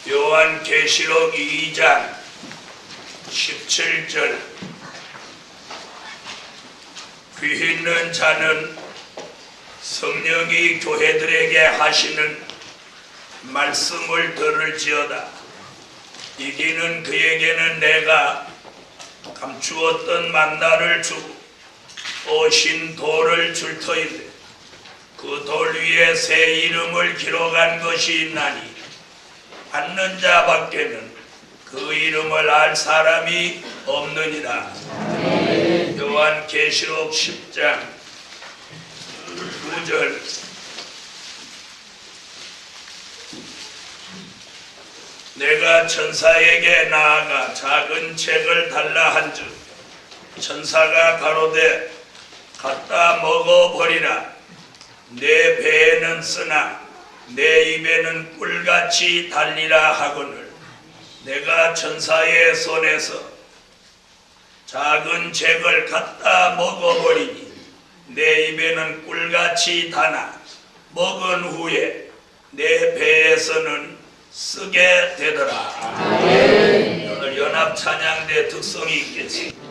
요한계시록 2장 17절 귀 있는 자는 성령이 교회들에게 하시는 말씀을 들을지어다. 이기는 그에게는 내가 감추었던 만나를 주고 오신 돌을 줄 터인데 그 돌 위에 새 이름을 기록한 것이 있나니 받는 자 밖에는 그 이름을 알 사람이 없느니라. 요한계시록 10장 9절 내가 천사에게 나아가 작은 책을 달라 한즉 천사가 가로되 갖다 먹어버리라. 내 배에는 쓰나 내 입에는 꿀같이 달리라 하거늘 내가 천사의 손에서 작은 책을 갖다 먹어버리니 내 입에는 꿀같이 다나 먹은 후에 내 배에서는 쓰게 되더라. 오늘 연합 찬양대 특성이 있겠습니다.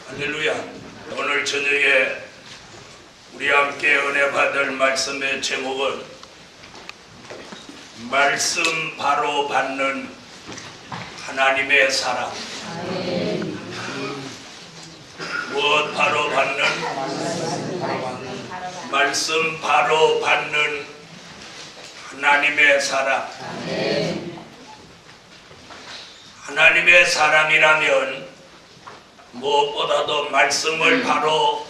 할렐루야. 오늘 저녁에 우리 함께 은혜 받을 말씀의 제목은 말씀 바로 받는 하나님의 사랑. 무엇 바로 받는? 말씀 바로 받는 하나님의 사랑. 하나님의 사람이라면 무엇보다도 말씀을 바로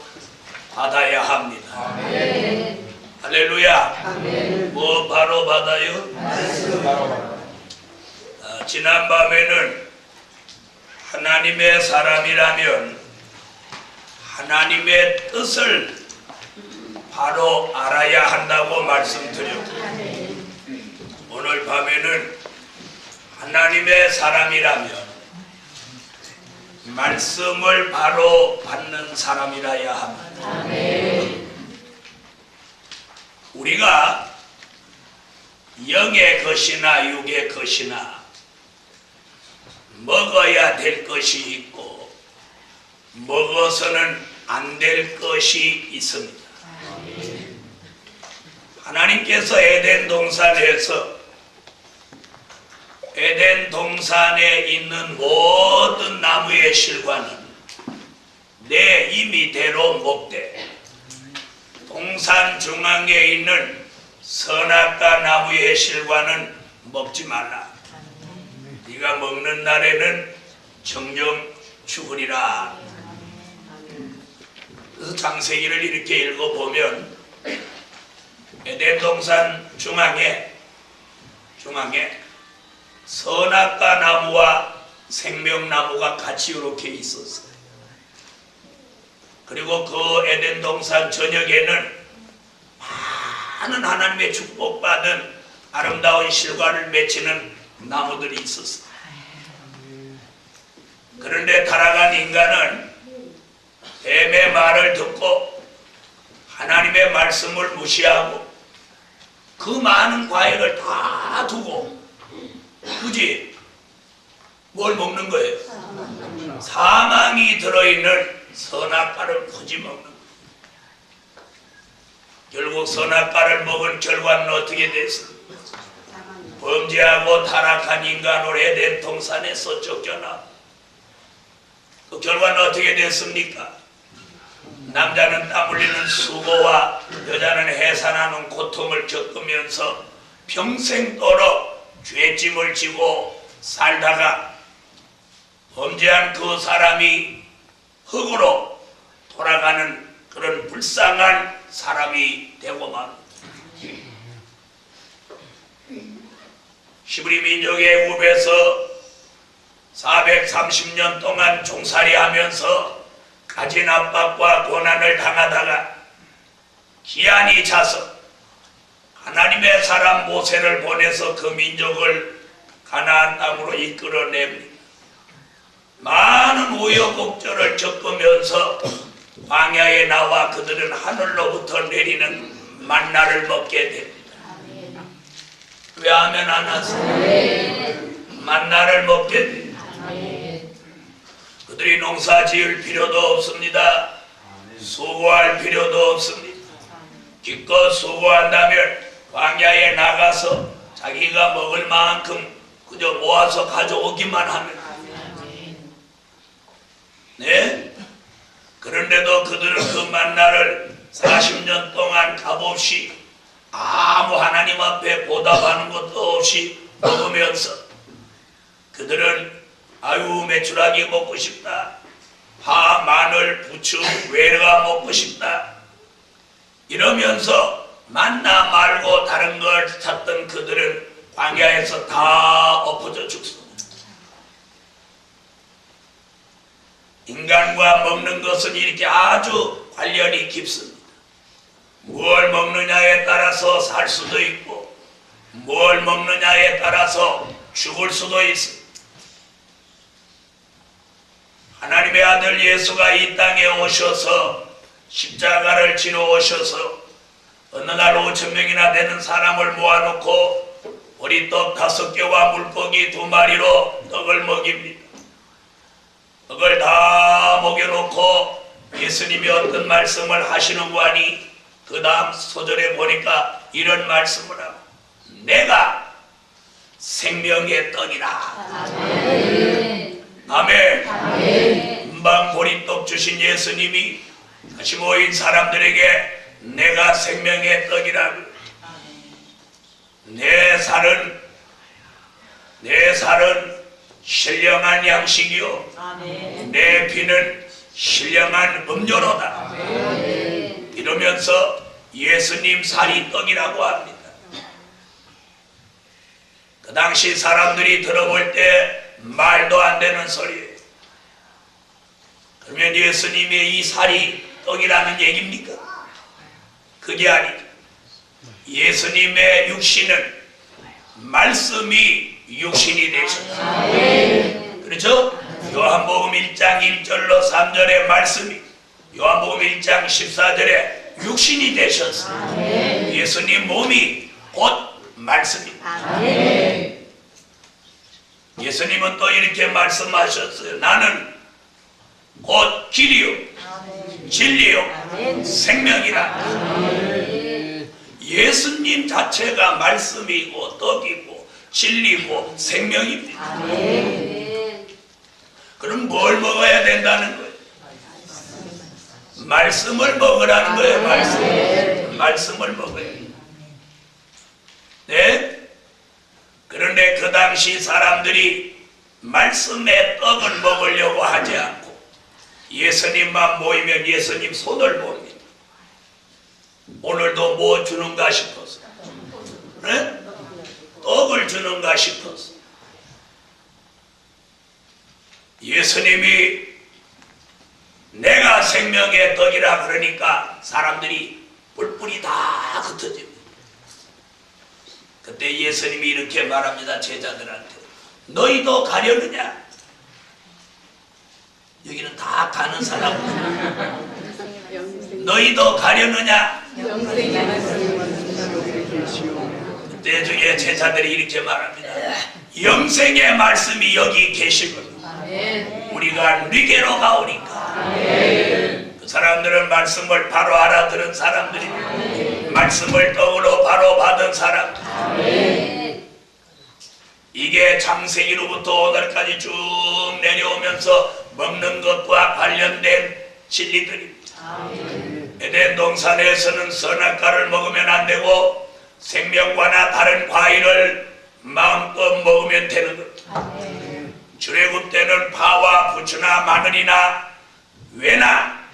받아야 합니다. 할렐루야. 무엇 바로 받아요? 말씀 바로 받아요. 지난밤에는 하나님의 사람이라면 하나님의 뜻을 바로 알아야 한다고 말씀드렸고, 오늘 밤에는 하나님의 사람이라면 말씀을 바로 받는 사람이라야 합니다. 우리가 영의 것이나 육의 것이나 먹어야 될 것이 있고 먹어서는 안 될 것이 있습니다. 하나님께서 에덴 동산에 있는 모든 나무의 실과는 내 임의대로 먹되 동산 중앙에 있는 선악과 나무의 실과는 먹지 말라. 네가 먹는 날에는 정령 죽으리라. 그래서 창세기를 이렇게 읽어보면 에덴 동산 중앙에 선악과 나무와 생명나무가 같이 이렇게 있었어요. 그리고 그 에덴 동산 저녁에는 많은 하나님의 축복받은 아름다운 실과를 맺히는 나무들이 있었어요. 그런데 타락한 인간은 뱀의 말을 듣고 하나님의 말씀을 무시하고 그 많은 과일을 다 두고 굳이 뭘 먹는 거예요? 사망이 들어있는 선악과를 굳이 먹는 거예요. 결국 선악과를 먹은 결과는 어떻게 됐습니까? 범죄하고 타락한 인간으로 에덴 동산에서 쫓겨나. 그 결과는 어떻게 됐습니까? 남자는 땀 흘리는 수고와 여자는 해산하는 고통을 겪으면서 평생도록 죄짐을 지고 살다가 범죄한 그 사람이 흙으로 돌아가는 그런 불쌍한 사람이 되고 맙니다. 히브리 민족의 애굽에서 430년 동안 종살이하면서 가진 압박과 고난을 당하다가 기한이 차서 하나님의 사람 모세를 보내서 그 민족을 가나안 땅으로 이끌어냅니다. 많은 우여곡절을 겪으면서 광야에 나와 그들은 하늘로부터 내리는 만나를 먹게 됩니다. 왜 아멘 안 하세요? 만나를 먹게 됩니다. 그들이 농사 지을 필요도 없습니다. 수고할 필요도 없습니다. 기껏 수고한다면 광야에 나가서 자기가 먹을 만큼 그저 모아서 가져오기만 하면, 네? 그런데도 그들은 그 만나를 40년 동안 값없이 아무 하나님 앞에 보답하는 것도 없이 먹으면서 그들은 아유 메추라기 먹고 싶다, 파, 마늘, 부추, 외래가 먹고 싶다 이러면서 만나 말고 다른 걸 찾던 그들은 광야에서 다 엎어져 죽습니다. 인간과 먹는 것은 이렇게 아주 관련이 깊습니다. 뭘 먹느냐에 따라서 살 수도 있고 뭘 먹느냐에 따라서 죽을 수도 있습니다. 하나님의 아들 예수가 이 땅에 오셔서 십자가를 지러 오셔서 어느 날 5,000명이나 되는 사람을 모아놓고 보리떡 5개와 물고기 2마리로 떡을 먹입니다. 떡을 다 먹여놓고 예수님이 어떤 말씀을 하시는고 하니 그 다음 소절에 보니까 이런 말씀을 하고 내가 생명의 떡이라. 아멘. 아멘. 아멘. 금방 보리떡 주신 예수님이 다시 모인 사람들에게 내가 생명의 떡이라. 내 살은 신령한 양식이요 아멘. 내 피는 신령한 음료로다. 아멘. 이러면서 예수님 살이 떡이라고 합니다. 그 당시 사람들이 들어볼 때 말도 안 되는 소리예요. 그러면 예수님의 이 살이 떡이라는 얘기입니까? 그게 아니죠. 예수님의 육신은 말씀이 육신이 되셨어요. 그렇죠? 요한복음 1장 1절로 3절의 말씀이 요한복음 1장 14절에 육신이 되셨어요. 예수님 몸이 곧 말씀입니다. 예수님은 또 이렇게 말씀하셨어요. 나는 곧 길이요 진리요 생명이라. 예수님 자체가 말씀이고 떡이고 진리고 생명입니다. 아멘. 그럼 뭘 먹어야 된다는 거예요? 말씀을 먹으라는 거예요. 말씀을 먹어야 돼요. 네? 그런데 그 당시 사람들이 말씀의 떡을 먹으려고 하지 않고 예수님만 모이면 예수님 손을 봅니다. 오늘도 뭐 주는가 싶어서, 네? 떡을 주는가 싶어서. 예수님이 내가 생명의 떡이라 그러니까 사람들이 뿔뿔이 다 흩어집니다. 그때 예수님이 이렇게 말합니다. 제자들한테 너희도 가려느냐? 여기는 다 가는 사람. 너희도 가려느냐? 그때 중에 제자들이 이렇게 말합니다. 영생의 말씀이 여기 계시거든. 우리가 네게로 가오니까. 그 사람들은 말씀을 바로 알아들은 사람들이 말씀을 떡으로 바로 받은 사람들. 이게 창세기로부터 오늘까지 쭉 내려오면서 먹는 것과 관련된 진리들입니다. 에덴 동산에서는 선악과를 먹으면 안 되고 생명과나 다른 과일을 마음껏 먹으면 되는 것. 출애굽 때는 파와 부추나 마늘이나 외나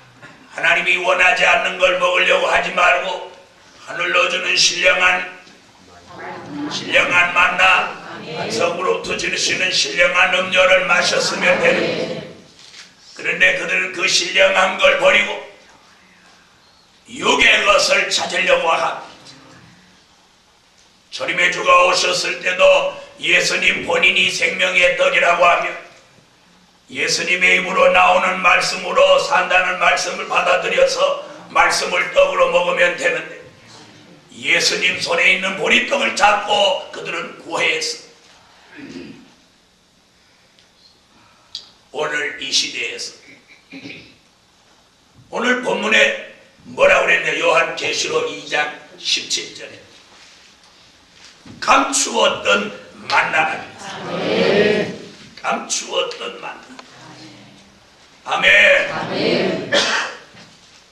하나님이 원하지 않는 걸 먹으려고 하지 말고 하늘로 주는 신령한 만나 성으로부터 주시는 신령한 음료를 마셨으면 되는 거예요. 그런데 그들은 그 신령한 걸 버리고 육의 것을 찾으려고 합니다. 초림의 주가 오셨을 때도 예수님 본인이 생명의 떡이라고 하며 예수님의 입으로 나오는 말씀으로 산다는 말씀을 받아들여서 말씀을 떡으로 먹으면 되는데 예수님 손에 있는 보리떡을 잡고 그들은 구해했어. 오늘 이 시대에서 오늘 본문에 뭐라고 그랬냐? 요한계시록 2장 17절에 감추었던 만나가 감추었던 만나. 아멘. 아멘.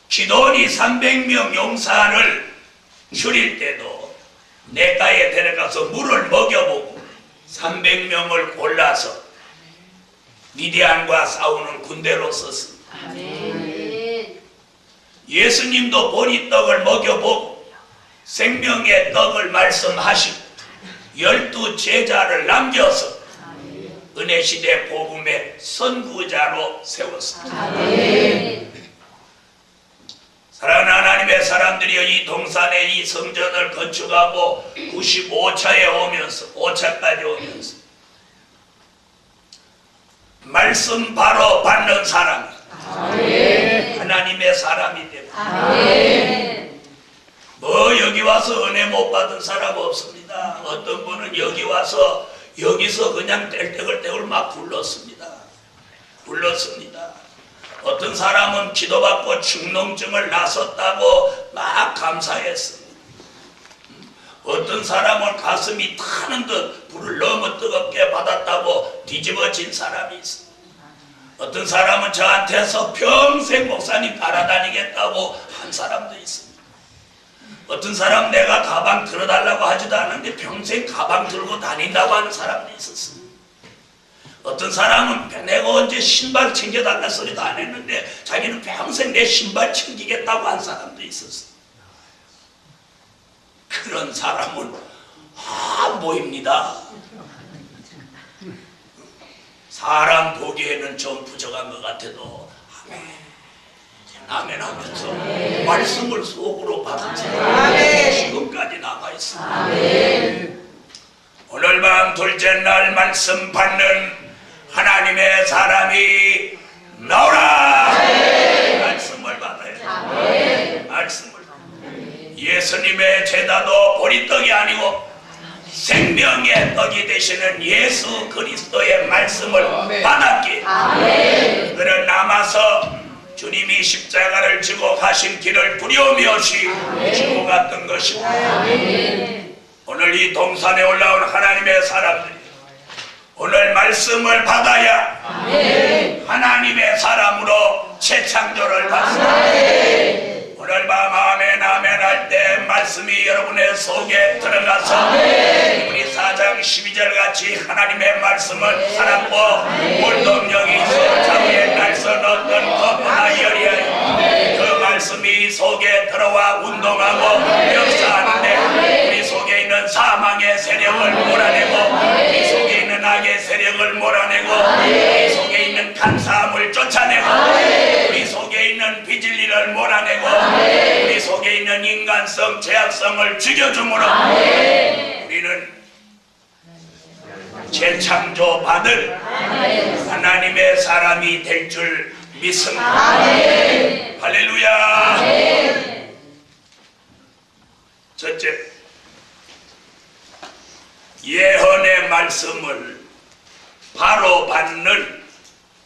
기도원이 300명 용사를 줄일 때도 냇가에 데려가서 물을 먹여보고 300명을 골라서 미디안과 싸우는 군대로 썼습니다. 아멘. 예수님도 보리떡을 먹여보고 생명의 떡을 말씀하시고 12 제자를 남겨서 은혜시대 복음의 선구자로 세웠습니다. 아멘. 사랑하는 하나님의 사람들이여, 이 동산에 이 성전을 건축하고 95차에 오면서 5차까지 오면서 말씀 바로 받는 사람, 아멘. 하나님의 사람이 됩니다. 아멘. 뭐 여기 와서 은혜 못 받은 사람 없습니다. 있습니다. 어떤 분은 여기 와서 여기서 그냥 뗄때굴떼굴 막 불렀습니다. 어떤 사람은 기도받고 중농증을 났었다고 막 감사했습니다. 어떤 사람은 가슴이 타는 듯 불을 너무 뜨겁게 받았다고 뒤집어진 사람이 있습니다. 어떤 사람은 저한테서 평생 목사님 따라다니겠다고 한 사람도 있습니다. 어떤 사람 내가 가방 들어달라고 하지도 않는데 평생 가방 들고 다닌다고 하는 사람도 있었습니다. 어떤 사람은 내가 언제 신발 챙겨달라 소리도 안 했는데 자기는 평생 내 신발 챙기겠다고 한 사람도 있었어요. 그런 사람은 안 보입니다. 사람 보기에는 좀 부족한 것 같아도 아멘 하면서 말씀을 속으로 받은 사람이 지금까지 남아있습니다. 오늘 밤 둘째 날 말씀 받는 하나님의 사람이 나오라. 말씀을 받아야 말씀을. 예수님의 제자도 보리떡이 아니고 생명의 떡이 되시는 예수 그리스도의 말씀을 받았기에 그는 남아서 주님이 십자가를 지고 가신 길을 두려움이 없이 지고 갔던 것입니다. 오늘 이 동산에 올라온 하나님의 사람들이 오늘 말씀을 받아야 하나님의 사람으로 재창조를 받습니다. 오늘 밤 아멘 할 때 말씀이 여러분의 속에 들어가서 우리 4장 12절 같이 하나님의 말씀을 사랑고 운동력이 있어 자기의 날선 어떤 것보다 열리하여 그 말씀이 속에 들어와 운동하고 역사하는데 우리 속에 있는 사망의 세력을 몰아내고 우리 속에 있는 악의 세력을 몰아내고 우리 속에 있는 간사함을 쫓아내고 우리 속에 있는 비진리를 몰아내고 우리 속에 있는 인간성, 죄악성을 죽여주므로 우리는 재창조받을 하나님의 사람이 될 줄 믿습니다. 할렐루야. 첫째, 예언의 말씀을 바로 받는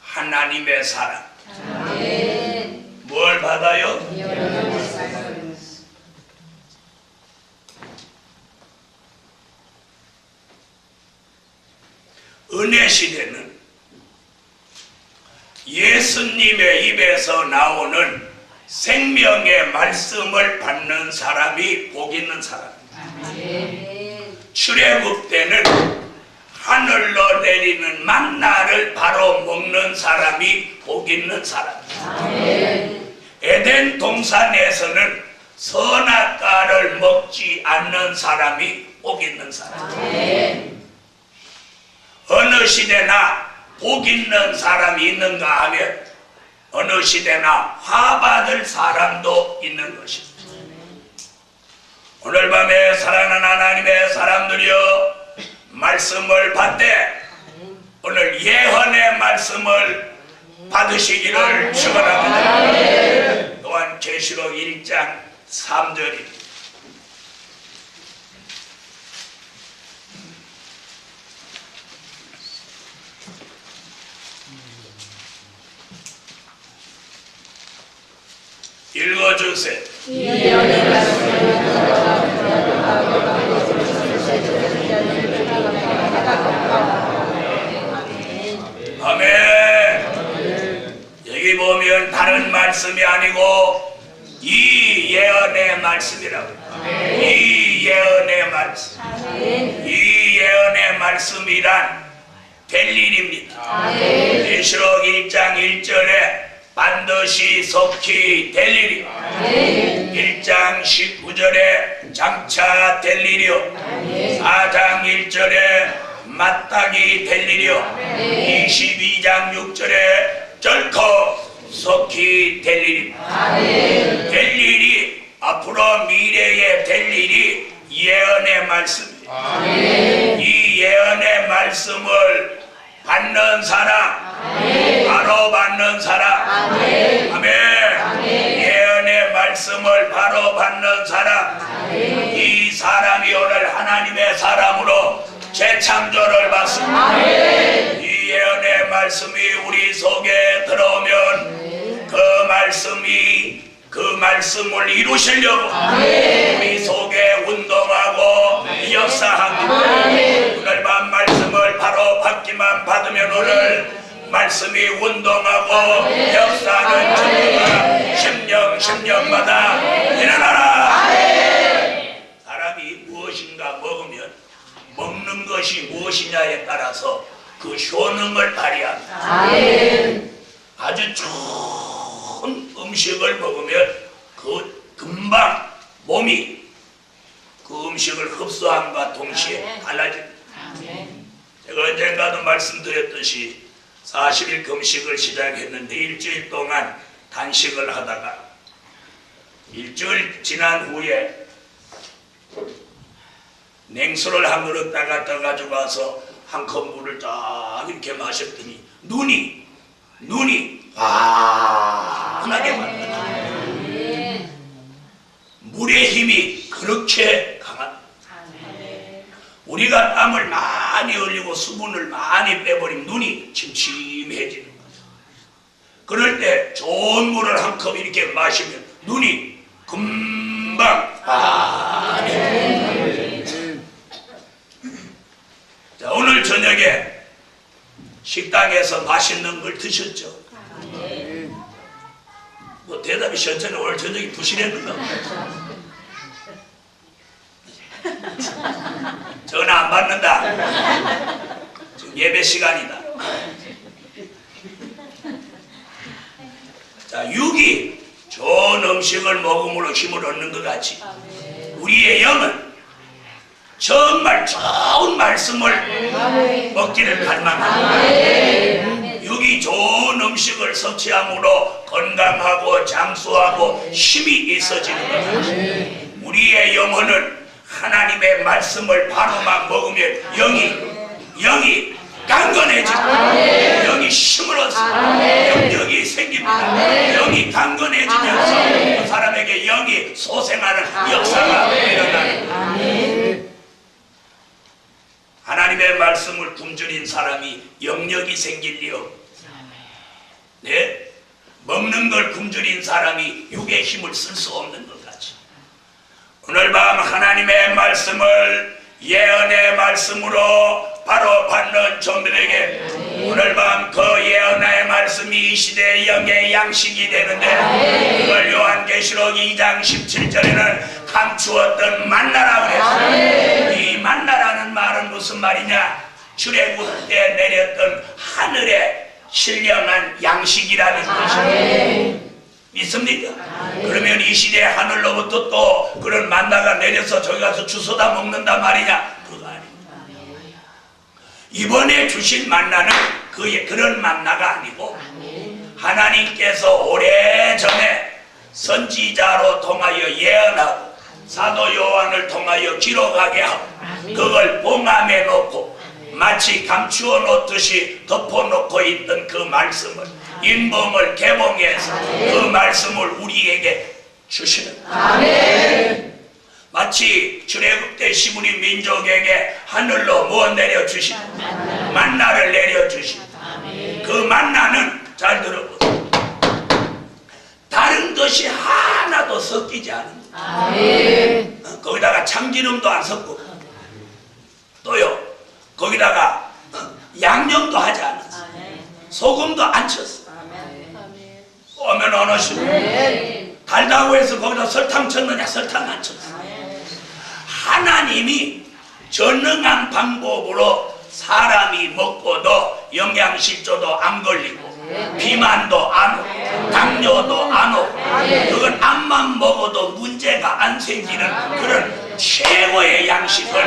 하나님의 사람. 뭘 받아요? 은혜 시대는 예수님의 입에서 나오는 생명의 말씀을 받는 사람이 복 있는 사람입니다. 출애굽 때는 하늘로 내리는 만나를 바로 먹는 사람이 복 있는 사람입니다. 에덴 동산에서는 선악과를 먹지 않는 사람이 복 있는 사람입니다. 어느 시대나 복 있는 사람이 있는가 하면 어느 시대나 화받을 사람도 있는 것입니다. 오늘 밤에 사랑하는 하나님의 사람들이여 말씀을 받되 오늘 예언의 말씀을 받으시기를 축원합니다. 또한 계시록 1장 3절입니다. 읽어주세요. 아멘. 여기 보면 다른 말씀이 아니고 이 예언의 말씀이라고. 이 예언의 말씀. 이 예언의 말씀이란 될 일입니다. 계시록 1장 1절에 반드시 속히 될 일이요 1장 19절에 장차 될 일이요 4장 1절에 마땅히 될 일이요 22장 6절에 결코 속히 될 일입니다. 될 일이 앞으로 미래에 될 일이 예언의 말씀입니다. 이 예언의 말씀을 받는 사람 바로 받는 사람. 아멘. 예언의 말씀을 바로 받는 사람. 이 사람이 오늘 하나님의 사람으로 재창조를 받습니다. 이 예언의 말씀이 우리 속에 들어오면 그 말씀을 이루시려고 우리 속에 운동하고 역사합니다. 오늘 밤 말씀을 바로 받기만 받으면 오늘 말씀이 운동하고 역사하는 전부가 십년마다 일어나라. 사람이 무엇인가 먹으면 먹는 것이 무엇이냐에 따라서 그 효능을 발휘합니다. 아주 좋은 음식을 먹으면 그 금방 몸이 그 음식을 흡수함과 동시에 달라집니다. 제가 언젠가도 말씀드렸듯이 40일 금식을 시작했는데 일주일 동안 단식을 하다가 일주일 지난 후에 냉수를 한 그릇 따갖다 가지고 와서 한 컵 물을 딱 이렇게 마셨더니 눈이 환하게 만났다. 물의 힘이 그렇게 강한. 우리가 땀을 많이 흘리고 수분을 많이 빼버리면 눈이 침침해지는 거죠. 그럴 때 좋은 물을 한 컵 이렇게 마시면 눈이 금방 자, 오늘 저녁에 식당에서 맛있는 걸 드셨죠? 뭐 대답이 시원찮네. 오늘 저녁에 부실했는가? 전화 안 받는다. 지금 예배 시간이다. 자, 육이 좋은 음식을 먹음으로 힘을 얻는 것 같이 우리의 영은 정말 좋은 말씀을 먹기를 갈망합니다. 육이 좋은 음식을 섭취함으로 건강하고 장수하고 힘이 있어지는 것입니다. 우리의 영혼은 하나님의 말씀을 바로만 먹으면 영이 강건해지고 영이 힘을 얻습니다. 영역이 생깁니다. 영이 강건해지면서 그 사람에게 영이 소생하는 역사가 일어나는 하나님의 말씀을 굶주린 사람이 영역이 생길 리 없. 네? 먹는 걸 굶주린 사람이 육의 힘을 쓸 수 없는 것 같이 오늘 밤 하나님의 말씀을 예언의 말씀으로 바로 받는 종들에게 오늘 밤 그 예언의 말씀이 이 시대의 영의 양식이 되는데 그걸 요한계시록 2장 17절에는 감추었던 만나라 그랬어요. 이 만나라는 말은 무슨 말이냐? 출애굽 때 내렸던 하늘의 신령한 양식이라는 것입니다. 믿습니까? 그러면 이 시대 하늘로부터 또 그런 만나가 내려서 저기 가서 주워다 먹는단 말이냐? 그거 아닙니다. 이번에 주신 만나는 그런 만나가 아니고 하나님께서 오래전에 선지자로 통하여 예언하고 사도 요한을 통하여 기록하게 하고 그걸 봉함에 놓고 마치 감추어 놓듯이 덮어놓고 있던 그 말씀을 인범을 개봉해서 그 말씀을 우리에게 주시는 마치 출애굽 때 시므리 민족에게 하늘로 뭐 내려주신 만나를 내려주신 그 만나는 잘 들어보세요. 다른 것이 하나도 섞이지 않은 거기다가 참기름도 안 섞고 또요 거기다가 양념도 하지 않았어. 소금도 안 쳤어. 오면 안 오시고 달다고 해서 거기다 설탕 쳤느냐? 설탕 안 쳤어. 하나님이 전능한 방법으로 사람이 먹고도 영양실조도 안 걸리고 비만도 안 오고 당뇨도 안 오고 그건 암만 먹어도 문제가 안 생기는 그런 최고의 양식을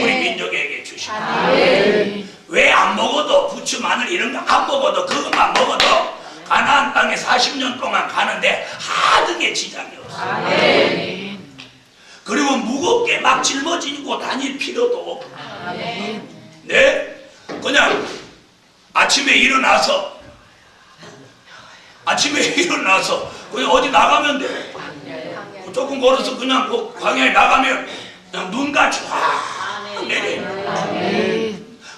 우리 민족에게 주십니다. 왜 안 먹어도 부추 마늘 이런 거 안 먹어도 그것만 먹어도 가나안 땅에 40년 동안 가는데 하등의 지장이 없어요. 그리고 무겁게 막 짊어지고 다닐 필요도 없고 네? 그냥 아침에 일어나서 그냥 어디 나가면 돼. 조금 걸어서 그냥 그 광야에 나가면 그냥 눈같이 확 내려.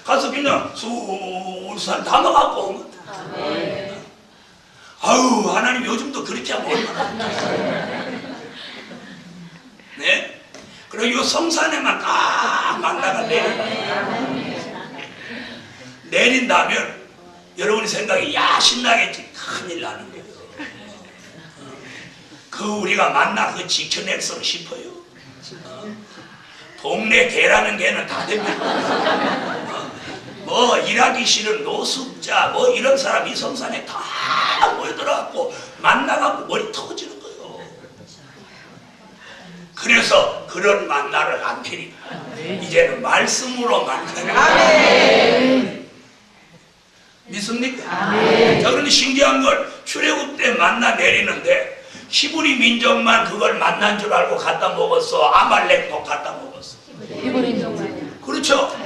가서 그냥 술살 담아갖고 오면 돼. 아유, 하나님 요즘도 그렇게 하면 얼마나. 네? 그리고 이 성산에만 딱 만나가 내린다면 여러분이 생각이 야 신나겠지. 큰일 나는 거예요. 그 우리가 만나 그 지켜냈으면 싶어요. 동네 개라는 개는 다 됩니다. 뭐 일하기 싫은 노숙자 뭐 이런 사람 이 성산에 다 모여들어갖고 만나갖고 머리 터지는 거예요. 그래서 그런 만나를 안 테니까 이제는 말씀으로 만나는 믿습니까? 자, 그런데 신기한 걸 출애굽 때 만나 내리는데 히브리 민족만 그걸 만난 줄 알고 갖다 먹었어? 아말렉도 갖다 먹었어? 히브리 민족만. 그렇죠?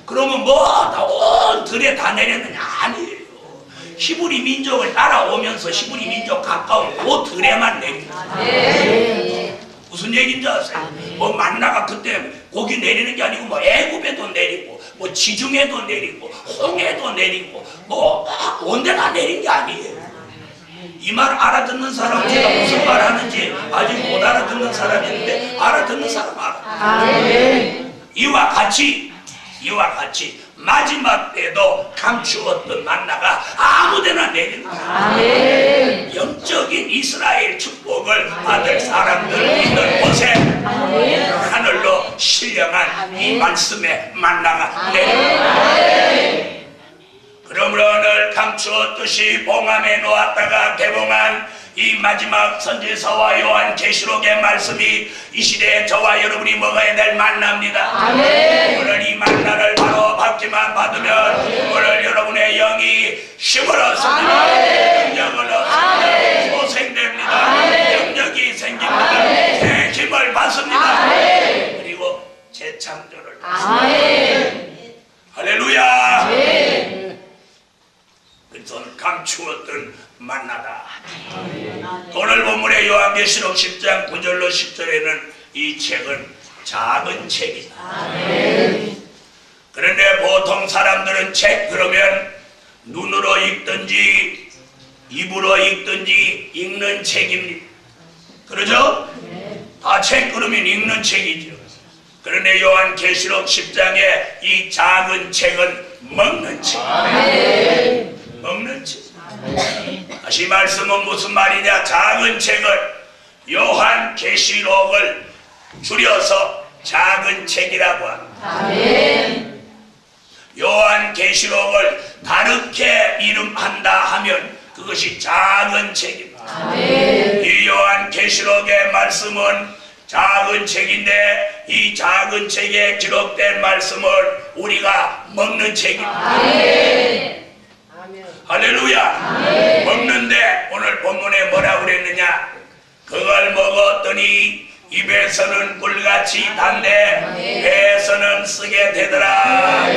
그러면 뭐 다 온 들에 다 내렸느냐? 아니에요. 히브리 민족을 따라오면서 히브리 민족 가까운 그 들에만 내립니다. 무슨 얘기인지 아세요? 뭐 만나가 그때 고기 내리는 게 아니고 뭐 애굽에도 내리고 뭐 지중해도 내리고 홍해도 내리고 뭐 온데 다 내린 게 아니에요. 이 말 알아듣는 사람, 제가 무슨 말 하는지 아직 못 알아듣는 사람이 있는데 알아듣는 사람 알아. 이와 같이 마지막 때도 감추었던 만나가 아무데나 내리는 거야. 영적인 이스라엘 축복을 받을 사람들 있는 곳에 하늘로 신령한 이 말씀의 만나가 내리는 거야. 그러므로 오늘 감추었듯이 봉함에 놓았다가 개봉한 이 마지막 선지서와 요한계시록의 말씀이 이 시대에 저와 여러분이 먹어야 될 만나입니다. 오늘 이 만나를 바로 받기만 받으면 오늘 여러분의 영이 힘을 얻습니다. 능력을 얻습니다. 소생됩니다. 영역이 생깁니다. 새 힘을 받습니다. 그리고 재창조를 받습니다. 할렐루야. 그래서 감추었던 만나다. 오늘 본문의 요한계시록 10장 9절로 10절에는 이 책은 작은 책이다. 그런데 보통 사람들은 책 그러면 눈으로 읽든지 입으로 읽든지 읽는 책입니다. 그러죠? 다 책 그러면 읽는 책이죠. 그런데 요한계시록 10장의 이 작은 책은 먹는 책. 먹는 책. 다시 말씀은 무슨 말이냐? 작은 책을 요한계시록을 줄여서 작은 책이라고 합니다. 요한계시록을 다르게 이름한다 하면 그것이 작은 책입니다. 이 요한계시록의 말씀은 작은 책인데 이 작은 책에 기록된 말씀을 우리가 먹는 책입니다. 할렐루야. 먹는데 오늘 본문에 뭐라고 그랬느냐? 그걸 먹었더니 입에서는 꿀같이 단데 배에서는 쓰게 되더라.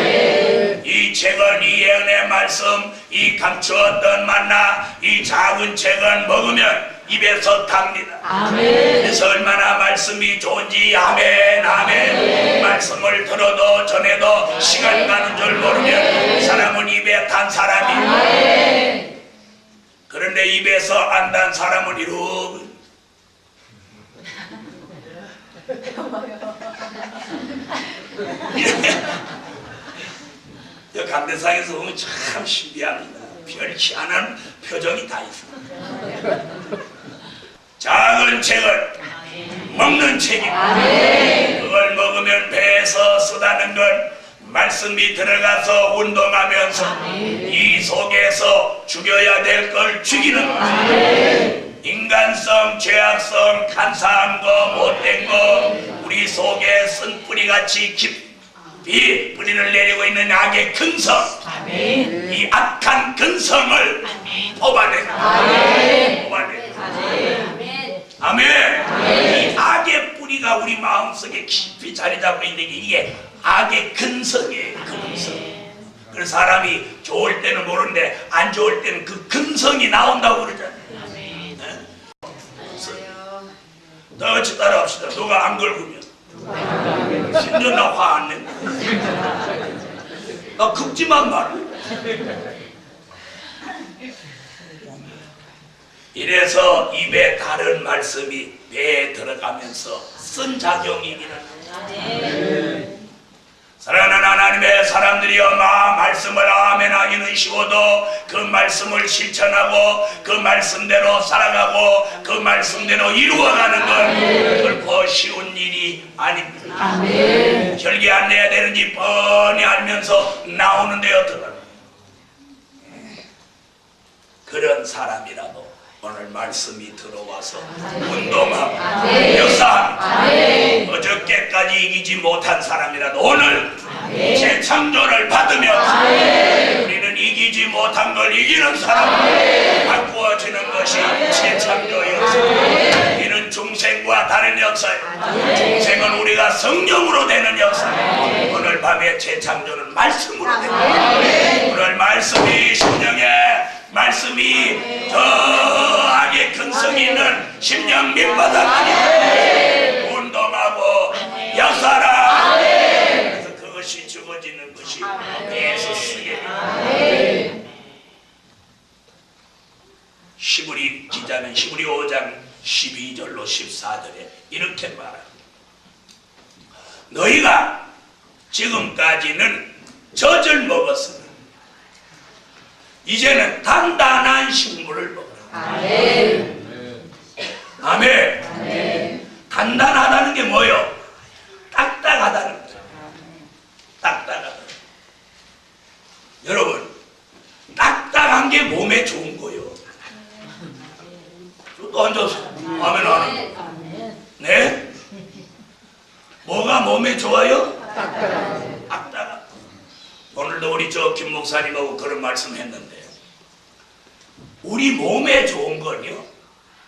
이 책은 이 예언의 말씀, 이 감추었던 만나, 이 작은 책은 먹으면 입에서 답니다. 그래서 얼마나 말씀이 좋은지 아멘 아멘. 말씀을 들어도 전에도 시간 가는 줄 모르면 이 사람은 입에 탄 사람이에요. 그런데 입에서 안 단 사람은 이러고 감대상에서 보면 참 신비합니다. 별치 않은 표정이 다 있습니다. 작은 책을 먹는 책입니다. 그걸 먹으면 배에서 쓰다는 건 말씀이 들어가서 운동하면서 이 속에서 죽여야 될 걸 죽이는 거예요. 인간성, 죄악성, 간사한 거, 못된 거, 우리 속에 쓴 뿌리같이 깊이 뿌리를 내리고 있는 악의 근성, 이 악한 근성을 뽑아내는 거예요. 아멘. 이 악의 뿌리가 우리 마음속에 깊이 자리 잡고 있는 게 이게 악의 근성이에요. 근성. 그 사람이 좋을 때는 모르는데 안 좋을 때는 그 근성이 나온다고 그러잖아요. 네? 다 같이 따라합시다. 누가 안 걸으면 심지어 나 화 안 낸다. 나 긁지만 말아. 이래서 입에 다른 말씀이 배에 들어가면서 쓴 작용이기는 합니다. 사랑하는 하나님의 사람들이여, 말씀을 아멘하기는 쉬워도 그 말씀을 실천하고 그 말씀대로 살아가고 그 말씀대로 이루어가는 건 결코 쉬운 일이 아닙니다. 절개 안 내야 되는지 뻔히 알면서 나오는데 어떡하나. 그런 사람이라도 오늘 말씀이 들어와서 운동하고 역사하고 어저께까지 이기지 못한 사람이라도 오늘 재창조를 받으며 우리는 이기지 못한 걸 이기는 사람으로 바꾸어지는 것이 재창조 역사. 이는 중생과 다른 역사예요. 중생은 우리가 성령으로 되는 역사예요. 오늘 밤에 재창조는 말씀으로 됩니다. 오늘 말씀이 심령에 말씀이 더하게 근성이 있는 심령 밑바닥에 운동하고 역사라. 그래서 그것이 죽어지는 것이 배에서 쓰게 됩니다. 히브리 기자는 히브리 5장 12절로 14절에 이렇게 말합니다. 너희가 지금까지는 젖을 먹었으나 이제는 단단한 식물을 먹어라. 아멘. 단단하다는 게 뭐요? 딱딱하다는 거죠. 딱딱하다. 여러분, 딱딱한 게 몸에 좋은 거요. 또 앉아서 아멘 하는. 네? 뭐가 몸에 좋아요? 딱딱하다. 오늘도 우리 김 목사님하고 그런 말씀 했는데, 우리 몸에 좋은 건요,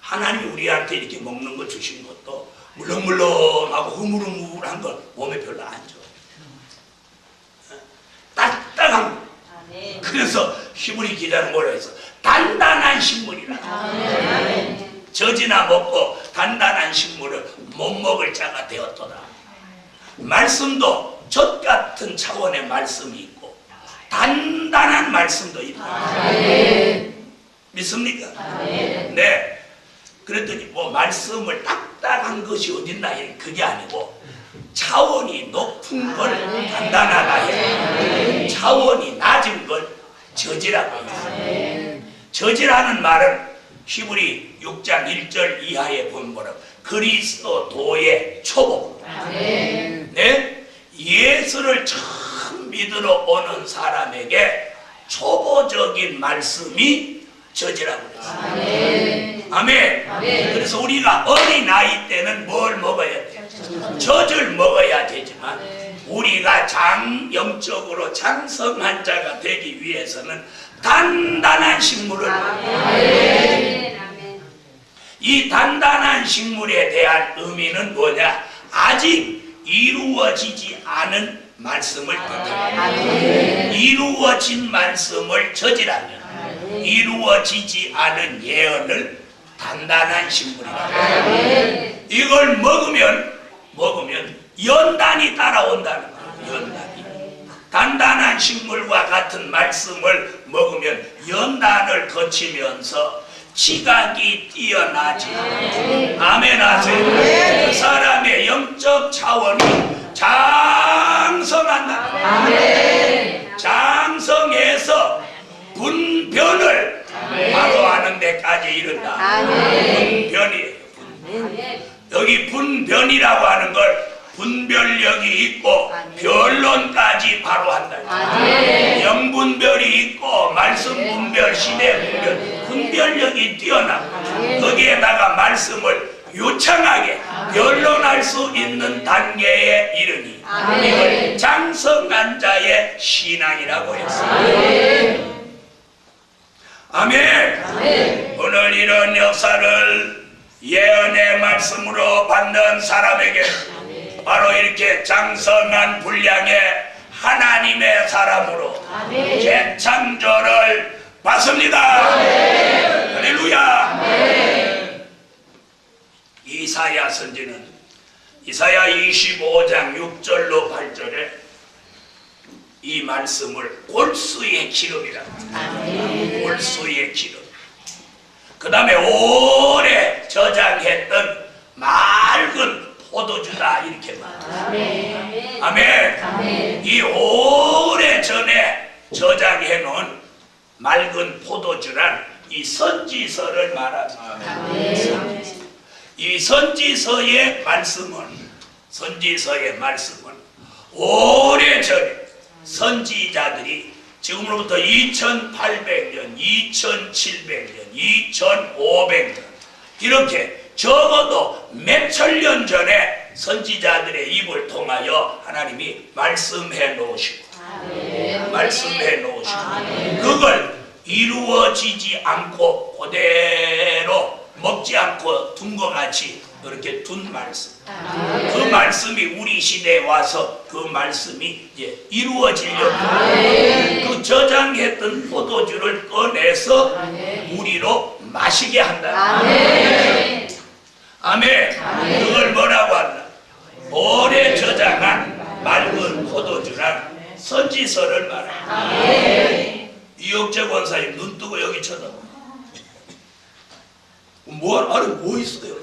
하나님이 우리한테 이렇게 먹는 거 주신 것도 물렁물렁하고 흐물흐물한 건 몸에 별로 안 좋아요. 딱딱한 거. 그래서 히브리 기자는 뭐라 해서 단단한 식물이라. 젖이나 먹고 단단한 식물을 못 먹을 자가 되었도다. 말씀도 젖 같은 차원의 말씀이 있고 단단한 말씀도 있다. 믿습니까? 네. 그랬더니 뭐 말씀을 딱딱한 것이 어딨나, 그게 아니고 차원이 높은 걸 단단하다 해. 차원이 낮은 걸 젖이라고 해요. 젖이라는 말은 히브리 6장 1절 이하에 보면 뭐라고? 그리스도의 초보. 네? 예수를 처음 믿으러 오는 사람에게 초보적인 말씀이 젖이라고 그랬어요. 아멘. 그래서 우리가 어린 나이 때는 뭘 먹어야 돼? 젖을 먹어야 되지만 우리가 영적으로 장성한 자가 되기 위해서는 단단한 식물을 먹어야 돼. 이 단단한 식물에 대한 의미는 뭐냐? 아직 이루어지지 않은 말씀을 뜻합니다. 이루어진 말씀을 젖이라면 이루어지지 않은 예언을 단단한 식물이라고 합니다. 이걸 먹으면 연단이 따라온다는 거예요. 연단이. 단단한 식물과 같은 말씀을 먹으면 연단을 거치면서 지각이 뛰어나지. 아멘 하세요. 그 사람의 영적 차원이 장성한다. 장성해서 분변을 바로 하는 데까지 이른다. 분변이에요. 여기 분변이라고 하는 걸 분별력이 있고 변론까지 바로 한다. 영분별이 있고 말씀 분별, 시대 분별, 분별력이 뛰어나고 거기에다가 말씀을 유창하게 변론할 수 있는 단계에 이르니 이걸 장성한 자의 신앙이라고 했습니다. 아멘. 오늘 이런 역사를 예언의 말씀으로 받는 사람에게 바로 이렇게 장성한 분량의 하나님의 사람으로 재창조를 받습니다. 할렐루야. 이사야 선지는 이사야 25장 6절로 8절에 이 말씀을 골수의 기름이라고 합니다. 골수의 기름. 그 다음에 오래 저장했던 맑은 포도주다 이렇게 말합니다. 아멘. 이 오래 전에 저장해 놓은 맑은 포도주란 이 선지서를 말합니다. 이 선지서의 말씀은 오래 전에 선지자들이 지금으로부터 2800년, 2700년, 2500년 이렇게 적어도 몇천 년 전에 선지자들의 입을 통하여 하나님이 말씀해 놓으시고 그걸 이루어지지 않고 그대로 먹지 않고 둔 것 같이 이렇게 둔 말씀. 그 말씀이 우리 시대에 와서 그 말씀이 이제 이루어지려고 그 저장했던 포도주를 꺼내서 우리로 마시게 한다. 아멘. 그걸 뭐라고 한다? 오래 저장한 맑은 포도주란 선지서를 말한다. 이혁재 권사님 눈 뜨고 여기 쳐다봐. 뭐 있어요?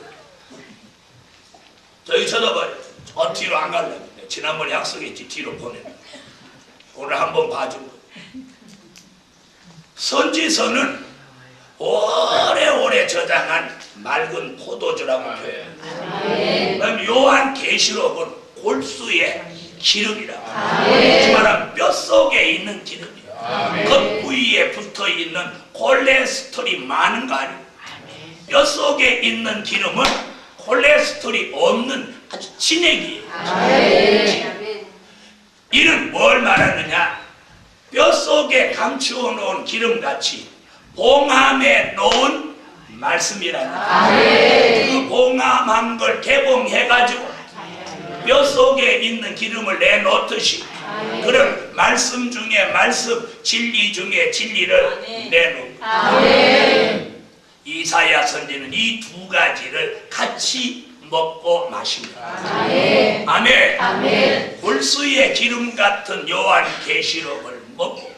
저기 쳐다봐요. 저 뒤로 안 갈래. 지난번에 약속했지 뒤로 보내는. 오늘 한번 봐준 거예요. 선지서는 오래오래 저장한 맑은 포도주라고 표현해요. 그럼 요한 계시록은 골수의 기름이라고 해요. 말하면 뼛속에 있는 기름이에요. 그 부위에 붙어있는 콜레스테롤이 많은 거 아니에요. 뼛속에 있는 기름은 콜레스테롤이 없는 아주 진액이에요. 이는 뭘 말하느냐? 뼛속에 감추어 놓은 기름같이 봉함해 놓은 말씀이라는 그 봉함한 걸 개봉해가지고 뼛속에 있는 기름을 내놓듯이 그런 말씀 중에 말씀, 진리 중에 진리를 내놓은 이사야 선지는 이 두 가지를 같이 먹고 마십니다. 아멘. 골수의 기름 같은 요한 계시록을 먹고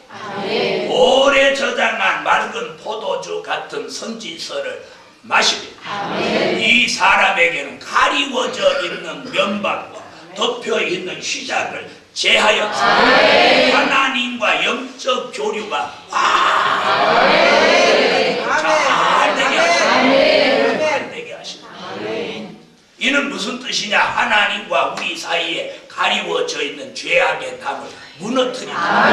오래 저장한 맑은 포도주 같은 선지서를 마십니다. 이 사람에게는 가리워져 있는 면박과 덮여 있는 휘장을 제하여 하나님과 영적 교류가 잘 되게 하십니다. 이는 무슨 뜻이냐? 하나님과 우리 사이에 가리워져 있는 죄악의 담을 무너뜨립니다.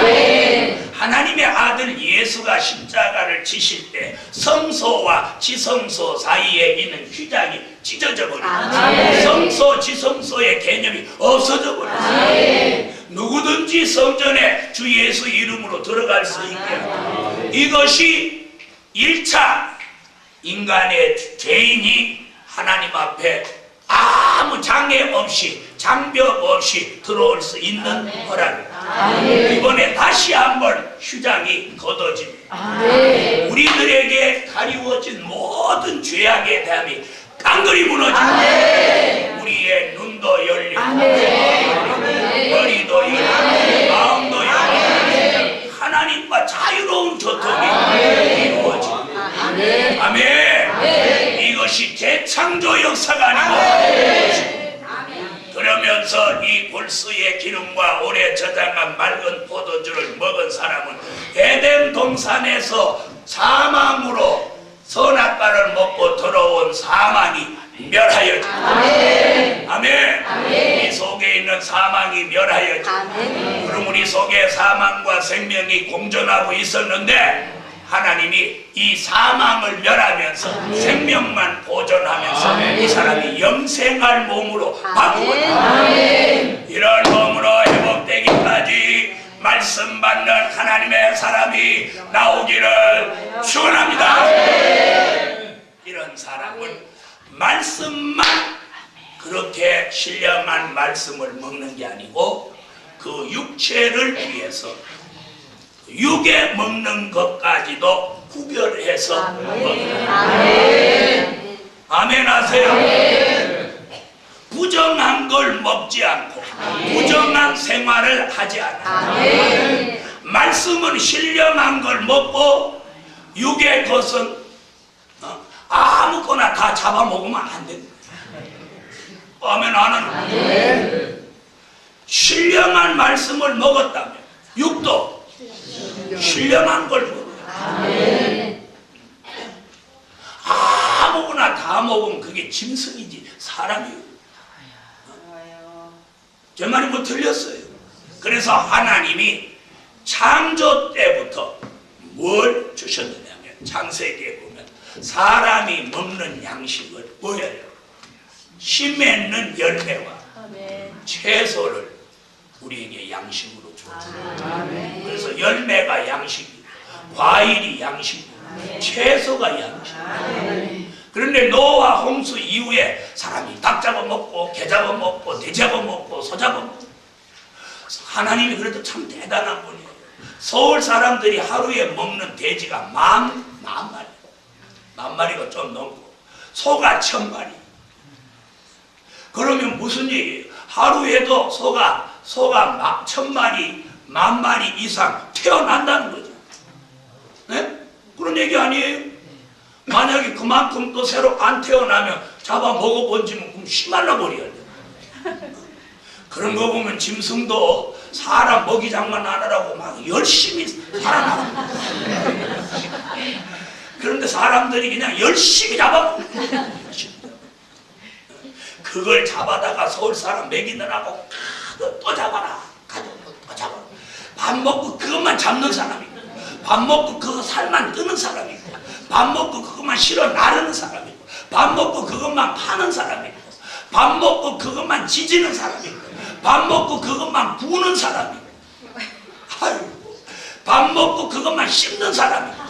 하나님의 아들 예수가 십자가를 지실 때 성소와 지성소 사이에 있는 휘장이 찢어져 버립니다. 성소, 지성소의 개념이 없어져 버립니다. 누구든지 성전에 주 예수 이름으로 들어갈 수 있게 이것이 1차 인간의 죄인이 하나님 앞에 아무 장애 없이 장벽 없이 들어올 수 있는 허락입니다. 이번에 다시 한번 휴장이 걷어집니다. 우리들에게 가리워진 모든 죄악의 담이 깡그리 무너집니다. 우리의 눈도 열리고 머리도 열리고 마음도 열리고 하나님과 자유로운 교통이 이루어집니다. 아멘. 이것이 재창조 역사가 아니고 그러면서 이 골수의 기름과 오래 저장한 맑은 포도주를 먹은 사람은 에덴 동산에서 사망으로 선악과를 먹고 들어온 사망이 멸하여지고 아멘. 이 속에 있는 사망이 멸하여지고 그럼 우리 속에 사망과 생명이 공존하고 있었는데 하나님이 이 사망을 멸하면서 생명만 보존하면서 이 사람이 영생할 몸으로 바꾸었다. 이런 몸으로 회복되기까지 말씀 받는 하나님의 사람이 나오기를 축원합니다. 이런 사람은 말씀만 그렇게 신령한 말씀을 먹는 게 아니고 그 육체를 위해서 육에 먹는 것까지도 구별해서 먹는. 아멘 하세요. 부정한 걸 먹지 않고 부정한 생활을 하지 않아. 말씀은 신령한 걸 먹고 육의 것은 아무거나 다 잡아먹으면 안 된다. 아멘 안 하는. 신령한 말씀을 먹었다면 육도 신령한 걸 먹어요. 아무거나 다 먹으면 그게 짐승이지 사람이에요. 제 말이 뭐 틀렸어요? 그래서 하나님이 창조 때부터 뭘 주셨느냐면 창세기에 보면 사람이 먹는 양식을 보여요. 씨 맺는 열매와 채소를 우리에게 양식으로 줬어요. 그래서 열매가 양식이고 과일이 양식이고 채소가 양식이고. 그런데 노아 홍수 이후에 사람이 닭 잡아먹고 개 잡아먹고 돼 잡아먹고 소 잡아먹고. 하나님이 그래도 참 대단한 분이에요. 서울 사람들이 하루에 먹는 돼지가 만 마리, 만 마리가 좀 넘고 소가 1000마리. 그러면 무슨 얘기예요? 하루에도 소가 1000마리, 10,000마리 이상 태어난다는 거죠. 네? 그런 얘기 아니에요? 만약에 그만큼 또 새로 안 태어나면 잡아 먹어본지면 그럼 심할라 버려야 돼. 그런 거 보면 짐승도 사람 먹이장만 안 하라고 막 열심히 살아나가. 그런데 사람들이 그냥 열심히 잡아먹고 그걸 잡아다가 서울 사람 먹이느라고 또 잡아라 가지고 또 잡아라. 밥 먹고 그것만 잡는 사람이 있고 밥 먹고 그거 살만 뜨는 사람이 있고 밥 먹고 그것만 실어 나르는 사람이 있고 밥 먹고 그것만 파는 사람이 있고 밥 먹고 그것만 지지는 사람이 있고 밥 먹고 그것만 부는 사람이 있고 아이고 밥 먹고 그것만 씹는 사람이 있고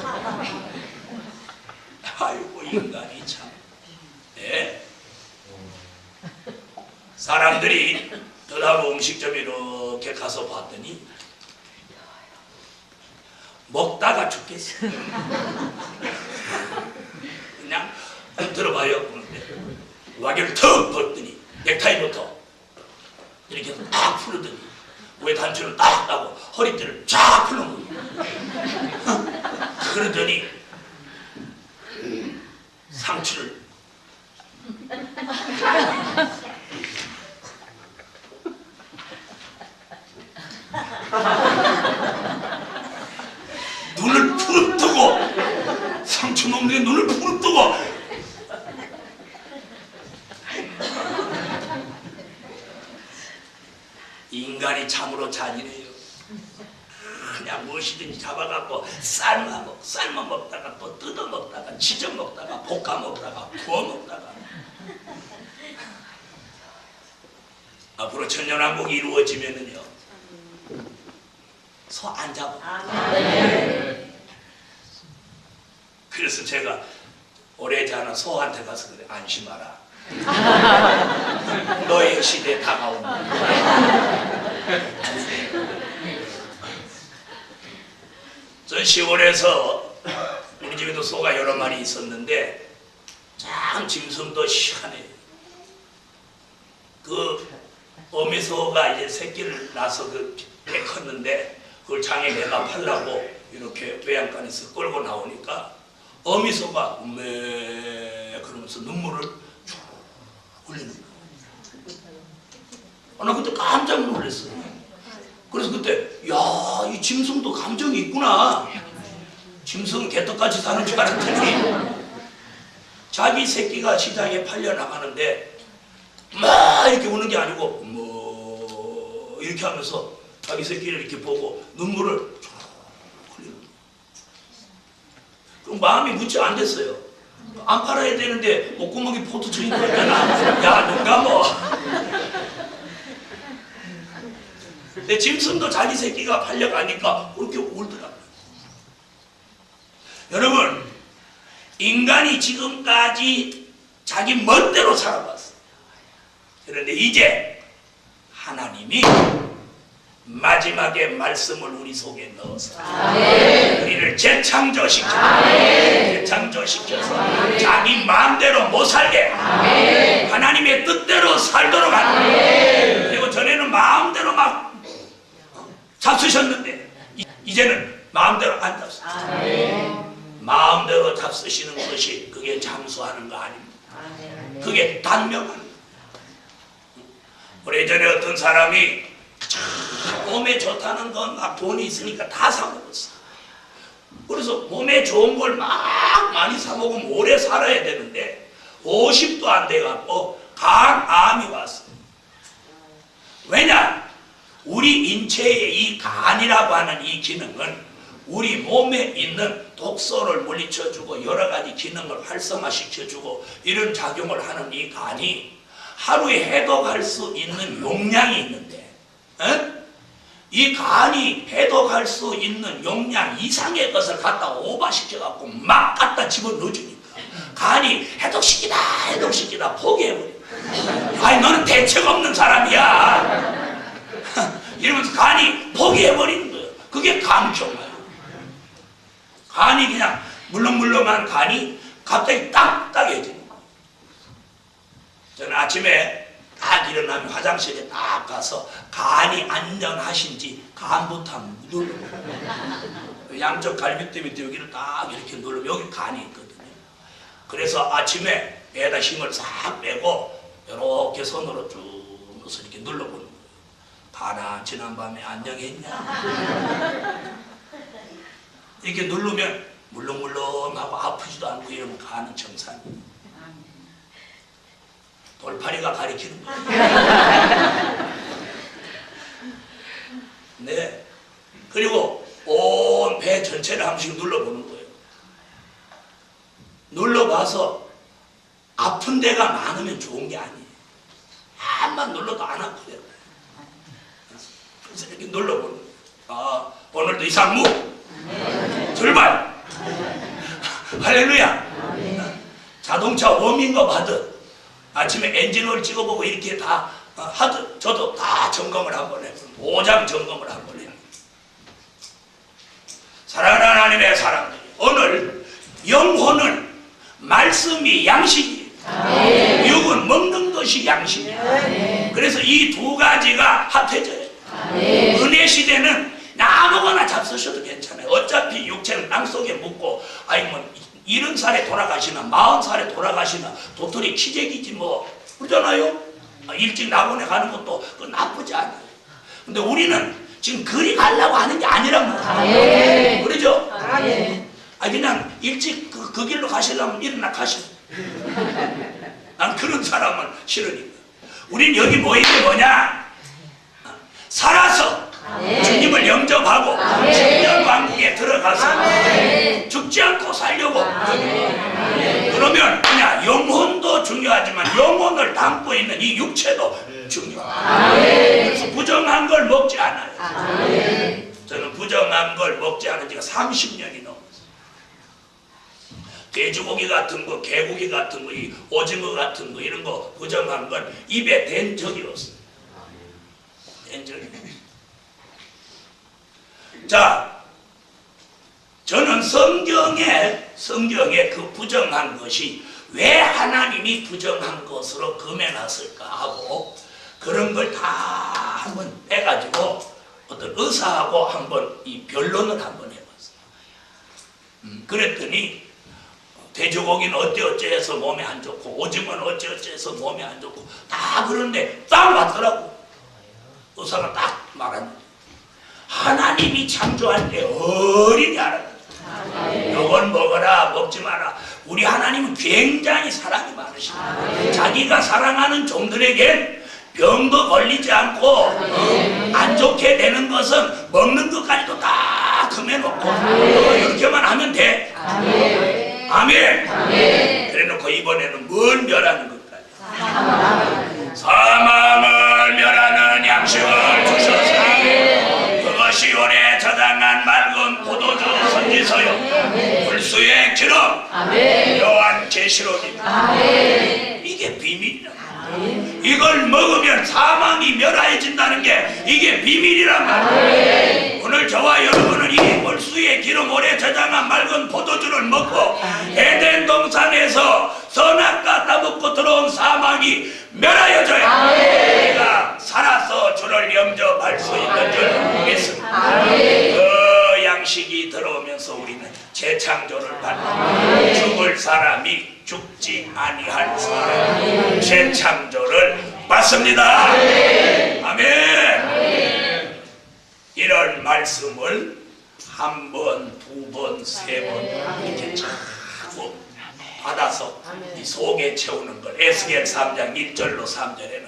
아이고 인간이 참. 예? 사람들이 더하고 음식점 이렇게 가서 봤더니 먹다가 죽겠어. 그냥 들어봐요. 그런데 와기를 턱 벗더니 넥타이부터 이렇게 딱 풀더니 왜 단추를 딱 따고 허리띠를 쫙 풀는 거예요. 그러더니 상추를 눈을 부릅뜨고 상추 먹는데 눈을 부릅뜨고 인간이 참으로 잔인해요. 그냥 무엇이든지 잡아갖고 삶아 먹다가 또 뜯어 먹다가 지져 먹다가 볶아 먹다가 구워 먹다가. 앞으로 천년왕국이 이루어지면은요 소 안 잡아. 그래서 제가 오래지 않아 소한테 가서 그래. 안심하라. 너의 시대 다가온다. 저 시골에서 우리 집에도 소가 여러 마리 있었는데 참 짐승도 시원해요. 그 어미소가 이제 새끼를 낳아서 배 컸는데 그걸 장에 내가 팔라고 이렇게 외양간에서 끌고 나오니까 어미소가 음메 그러면서 눈물을 쭉 흘리는 거야. 나 그때 깜짝 놀랐어요. 그래서 그때 야, 이 짐승도 감정이 있구나. 짐승은 개떡같이 사는 줄 알았더니 자기 새끼가 시장에 팔려 나가는데 막 이렇게 우는 게 아니고 뭐 이렇게 하면서 자기 새끼를 이렇게 보고 눈물을 쭉 흘리는 거야. 그럼 마음이 무지 안 됐어요. 안 팔아야 되는데 목구멍이 포도 쳐있는 거잖아. 야, 눈 감어. 근데 짐승도 자기 새끼가 팔려가니까 그렇게 울더라고요. 여러분, 인간이 지금까지 자기 멋대로 살아왔어요. 그런데 이제 하나님이 마지막에 말씀을 우리 속에 넣어서 아멘. 우리를 재창조시켜서 자기 마음대로 못 살게 하나님의 뜻대로 살도록 하는. 그리고 전에는 마음대로 막 잡수셨는데 이제는 마음대로 안 잡수. 마음대로 잡수시는 것이 그게 장수하는 거 아닙니다. 그게 단명하는 거. 오래전에 어떤 사람이 몸에 좋다는 건 막 돈이 있으니까 다 사먹었어. 그래서 몸에 좋은 걸 막 많이 사먹으면 오래 살아야 되는데 50도 안 돼갖고 간암이 왔어. 왜냐? 우리 인체의 이 간이라고 하는 이 기능은 우리 몸에 있는 독소를 물리쳐주고 여러 가지 기능을 활성화시켜주고 이런 작용을 하는 이 간이 하루에 해독할 수 있는 용량이 있는데 이 간이 해독할 수 있는 용량 이상의 것을 갖다 오버시켜갖고 막 갖다 집어넣어주니까 간이 해독시키다 포기해버려. 아니 너는 대책 없는 사람이야 이러면서 간이 포기해버리는 거예요. 그게 간경화예요. 간이 그냥 물렁물렁한 간이 갑자기 딱딱해지는 거예요. 저는 아침에 딱 일어나면 화장실에 딱 가서 간이 안전하신지 간부터 한번 누르고 양쪽 갈비뼈 밑에 여기를 딱 이렇게 누르면 여기 간이 있거든요. 그래서 아침에 배에다 힘을 싹 빼고 이렇게 손으로 쭉 넣어서 이렇게 눌러보는 거예요. 간아 지난밤에 안녕했냐? 이렇게 누르면 물렁물렁하고 아프지도 않고 이러면 간은 정상이에요. 돌파리가 가리키는 거예요. 네. 그리고 온 배 전체를 한 번씩 눌러보는 거예요. 눌러봐서 아픈 데가 많으면 좋은 게 아니에요. 한번 눌러도 안 아프대요. 그래서 이렇게 눌러보는 거예요. 아, 오늘도 이상무 출발. 할렐루야. 자동차 워밍업 하듯 아침에 엔진오일 찍어보고 이렇게 다 하듯 저도 다 점검을 한번 해요. 오장 점검을 한번 해요. 사랑하는 하나님의 사람들, 오늘 영혼은 말씀이 양식이에요. 육은 먹는 것이 양식이에요. 그래서 이 두 가지가 합해져요. 은혜 시대는 아무거나 잡수셔도 괜찮아요. 어차피 육체는 땅속에 묻고 아니 뭐 70살에 돌아가시나 40살에 돌아가시나 도토리 키재기지 뭐 그러잖아요. 일찍 낙원에 가는 것도 나쁘지 않아요. 근데 우리는 지금 그리 가려고 하는 게 아니란 말이에요. 그러죠? 그냥 일찍 그 길로 가시려면 일어나 가시고 난 그런 사람은 싫으니까. 우린 여기 모인 게 뭐냐? 살아서 주님을 영접하고 천년왕국에 들어가서 죽지 않고 살려고. 그러면 그냥 영혼도 중요하지만 영혼을 담고 있는 이 육체도 중요해요. 그래서 부정한 걸 먹지 않아요. 저는 부정한 걸 먹지 않은 지가 30년이 넘었어요. 돼지고기 같은 거, 개고기 같은 거, 이 오징어 같은 거 이런 거 부정한 건 입에 댄 적이 없어요. 댄 적이 없어요. 자, 저는 성경에 그 부정한 것이 왜 하나님이 부정한 것으로 금해놨을까 하고 그런 걸 다 한번 빼가지고 어떤 의사하고 한번 이 변론을 한번 해봤어요. 그랬더니 돼지고기는 어찌어찌해서 몸에 안 좋고 오징어는 어찌어찌해서 몸에 안 좋고 다 그런데 딱 맞더라고. 의사가 딱 말하는 하나님이 창조할 때 어린이 알았다. 이건 먹어라 먹지 마라. 우리 하나님은 굉장히 사랑이 많으시다. 자기가 사랑하는 종들에겐 병도 걸리지 않고 안 좋게 되는 것은 먹는 것까지도 다 금해놓고 이렇게만 하면 돼. 아멘. 그래놓고 이번에는 뭘 멸하는 것까지? 사망을 멸하는 양식을 주셨으니 그것이 오래 저장한 맑은 포도주 선지서요 불수의 기름 요한 계시록입니다. 이게 비밀이다. 이걸 먹으면 사망이 멸하여진다는 게 이게 비밀이란 말이에요. 오늘 저와 여러분은 이 벌수의 기름 오래 저장한 맑은 포도주를 먹고 에덴 동산에서 선악과 따먹고 들어온 사망이 멸하여져야 우리가 살아서 주를 영접할 수 있는 줄 믿습니다. 그 양식이 들어오면서 우리는 재창조를 받는 죽을 사람이 죽지 아니할 사람 재창조를 받습니다. 아멘. 이런 말씀을 한 번, 두 번, 세 번 이렇게 자꾸 받아서 네 속에 채우는 걸. 에스겔 3장 1절로 3절에는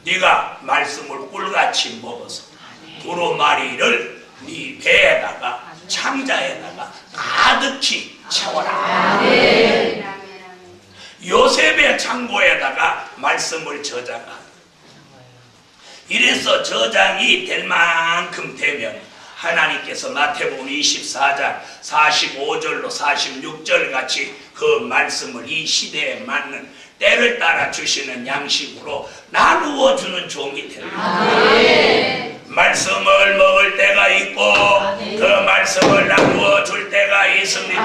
네가 말씀을 꿀같이 먹어서 두루마리를 네 배에다가 창자에다가 가득히 채워라. 요셉의 창고에다가 말씀을 저장하라. 이래서 저장이 될 만큼 되면 하나님께서 마태복음 24장 45절로 46절 같이 그 말씀을 이 시대에 맞는 때를 따라 주시는 양식으로 나누어 주는 종이 됩니다. 말씀을 먹을 때가 있고 그 말씀을 나누어 줄 때가 있습니다.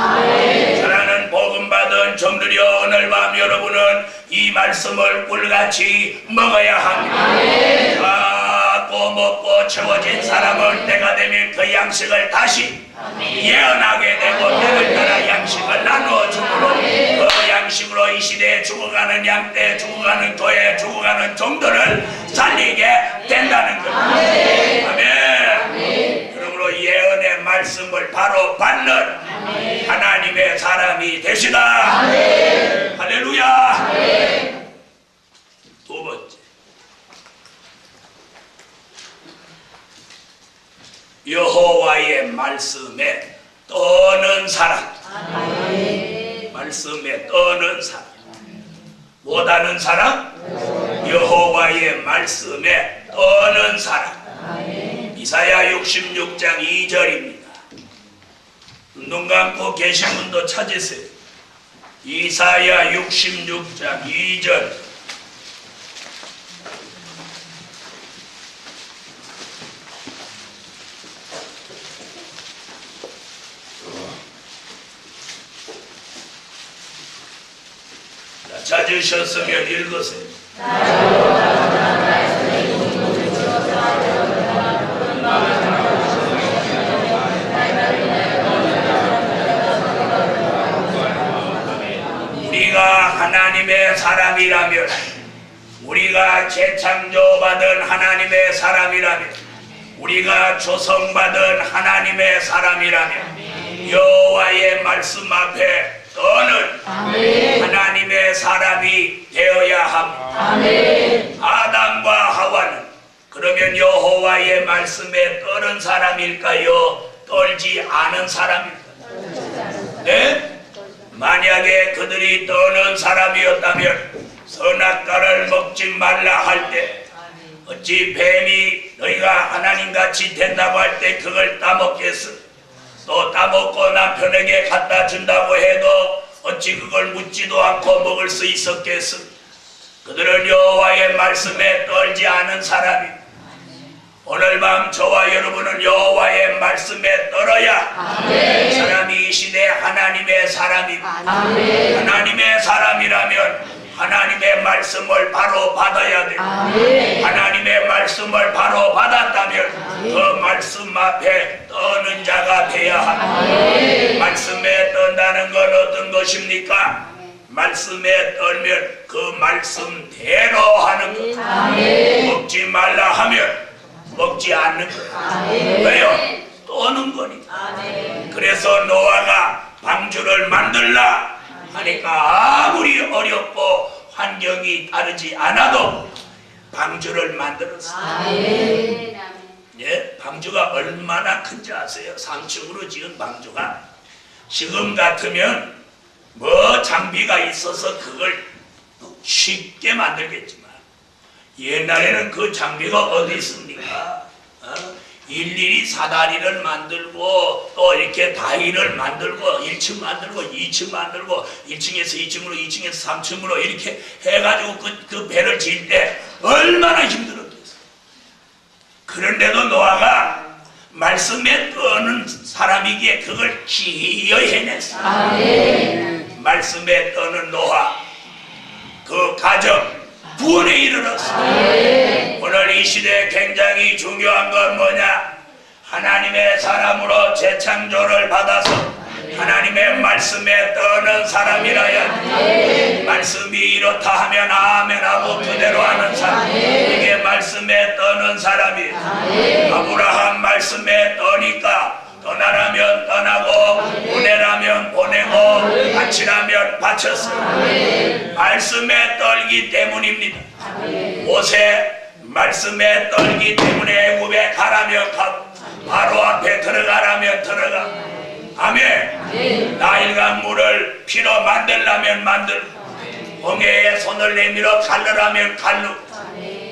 사랑하는 복음 받은 종들이여, 오늘 밤 여러분은 이 말씀을 꿀같이 먹어야 합니다. 자꾸 먹고 채워진 사람은 때가 되면 그 양식을 다시 예언하게 되고 때를 따라 양식을 나누어 주므로 그 양식으로 이 시대에 죽어가는 양떼, 죽어가는 교회, 죽어가는 종들을 살리게 된다는 겁니다. 아멘. 그러므로 예언의 말씀을 바로 받는 하나님의 사람이 되시다. 할렐루야. 두 번째, 여호와의 말씀에 떠는 사람. 말씀에 떠는 사람. 못하는 사람? 여호와의 말씀에 떠는 사람. 이사야 66장 2절입니다. 눈 감고 계신 분도 찾으세요. 이사야 66장 2절. 찾으셨으면 읽으세요. 우리가 하나님의 사람이라면, 우리가 재창조받은 하나님의 사람이라면, 우리가 조성받은 하나님의 사람이라면 여호와의 말씀 앞에 떠는 하나님의 사람이 되어야 합니다. 아담과 하와는 그러면 여호와의 말씀에 떠는 사람일까요? 떨지 않은 사람일까요? 네? 만약에 그들이 떠는 사람이었다면 선악과를 먹지 말라 할 때 어찌 뱀이 너희가 하나님같이 된다고 할 때 그걸 따먹겠어? 또 따먹고 남편에게 갖다 준다고 해도 어찌 그걸 묻지도 않고 먹을 수 있었겠어? 그들은 여호와의 말씀에 떨지 않은 사람입니다. 오늘 밤 저와 여러분은 여호와의 말씀에 떨어야 사람이 이 시대 하나님의 사람입니다. 하나님의 사람이라면 하나님의 말씀을 바로 받아야 돼요. 하나님의 말씀을 바로 받았다면 그 말씀 앞에 떠는 자가 돼야 합니다. 말씀에 떤다는 건 어떤 것입니까? 말씀에 떨면 그 말씀대로 하는 것. 먹지 말라 하면 먹지 않는 것. 왜요? 떠는 거니까. 그래서 노아가 방주를 만들라 하니까 아무리 어렵고 환경이 다르지 않아도 방주를 만들었어요. 예, 방주가 얼마나 큰지 아세요? 상층으로 지은 방주가 지금 같으면 뭐 장비가 있어서 그걸 쉽게 만들겠지만 옛날에는 그 장비가 어디 있습니까? 일일이 사다리를 만들고 또 또 이렇게 다이를 만들고 1층 만들고 2층 만들고 1층에서 2층으로 2층에서 3층으로 이렇게 해가지고 그 배를 지을 때 얼마나 힘들었겠어. 그런데도 노아가 말씀에 떠는 사람이기에 그걸 기어이 해냈어. 말씀에 떠는 노아, 그 가정 구원에 이르렀어. 오늘 이 시대에 굉장히 중요한 건 뭐냐? 하나님의 사람으로 재창조를 받아서 하나님의 말씀에 떠는 사람이라야. 말씀이 이렇다 하면 아멘하고 그대로 하는 사람, 이게 말씀에 떠는 사람이에요. 아브라함 말씀에 떠니까 떠나라면 떠나고 보내라면 보내고 바치라면 바쳤어요. 말씀에 떨기 때문입니다. 모세 말씀에 떨기 때문에 애굽에 가라면 가고 바로 앞에 들어가라면 들어가. 아멘. 나일강 물을 피로 만들라면 만들고 홍해에 손을 내밀어 갈르라면 갈르고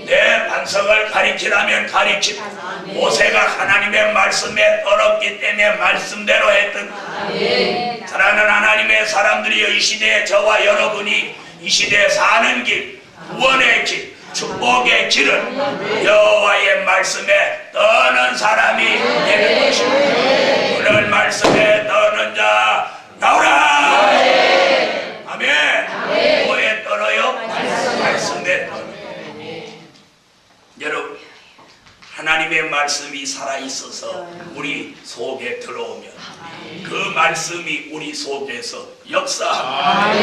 내 반석을 가리키라면 가리키고. 모세가 하나님의 말씀에 떨었기 때문에 말씀대로 했던 거예요. 사랑하는 하나님의 사람들이여, 이 시대에 저와 여러분이 이 시대에 사는 길, 구원의 길, 축복의 길은 여호와의 말씀에 떠는 사람이 되는 것입니다. 오늘 말씀에 떠는 자 나오라. 아멘. 뭐에 떠나요? 말씀에 떠나요. 여러분, 하나님의 말씀이 살아있어서 우리 속에 들어오면 그 말씀이 우리 속에서 역사합니다.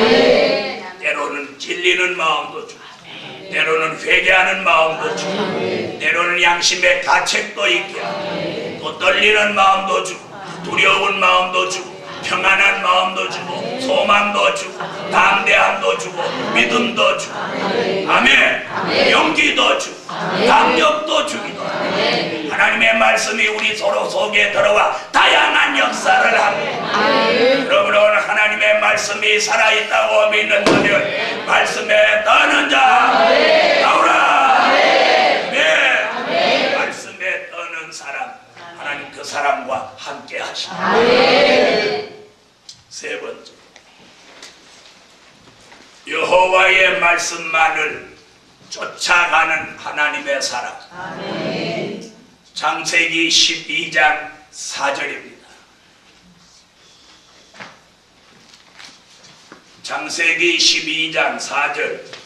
때로는 찔리는 마음도 주고 때로는 회개하는 마음도 주고 때로는 양심의 가책도 있게 하고 또 떨리는 마음도 주고 두려운 마음도 주고 평안한 마음도 주고 소망도 주고 담대함도 주고 믿음도 주고 아멘. 용기도 주고 담력도 주기도 하고 하나님의 말씀이 우리 서로 속에 들어와 다양한 역사를 합니다. 그러므로 하나님의 말씀이 살아있다고 믿는다면 말씀에 떠는 자 나오라. 네. 말씀에 떠는 사람, 하나님 그 사람과 함께 하십니다. 세 번째, 여호와의 말씀만을 쫓아가는 하나님의 사람. 창세기 12장 4절입니다. 창세기 12장 4절.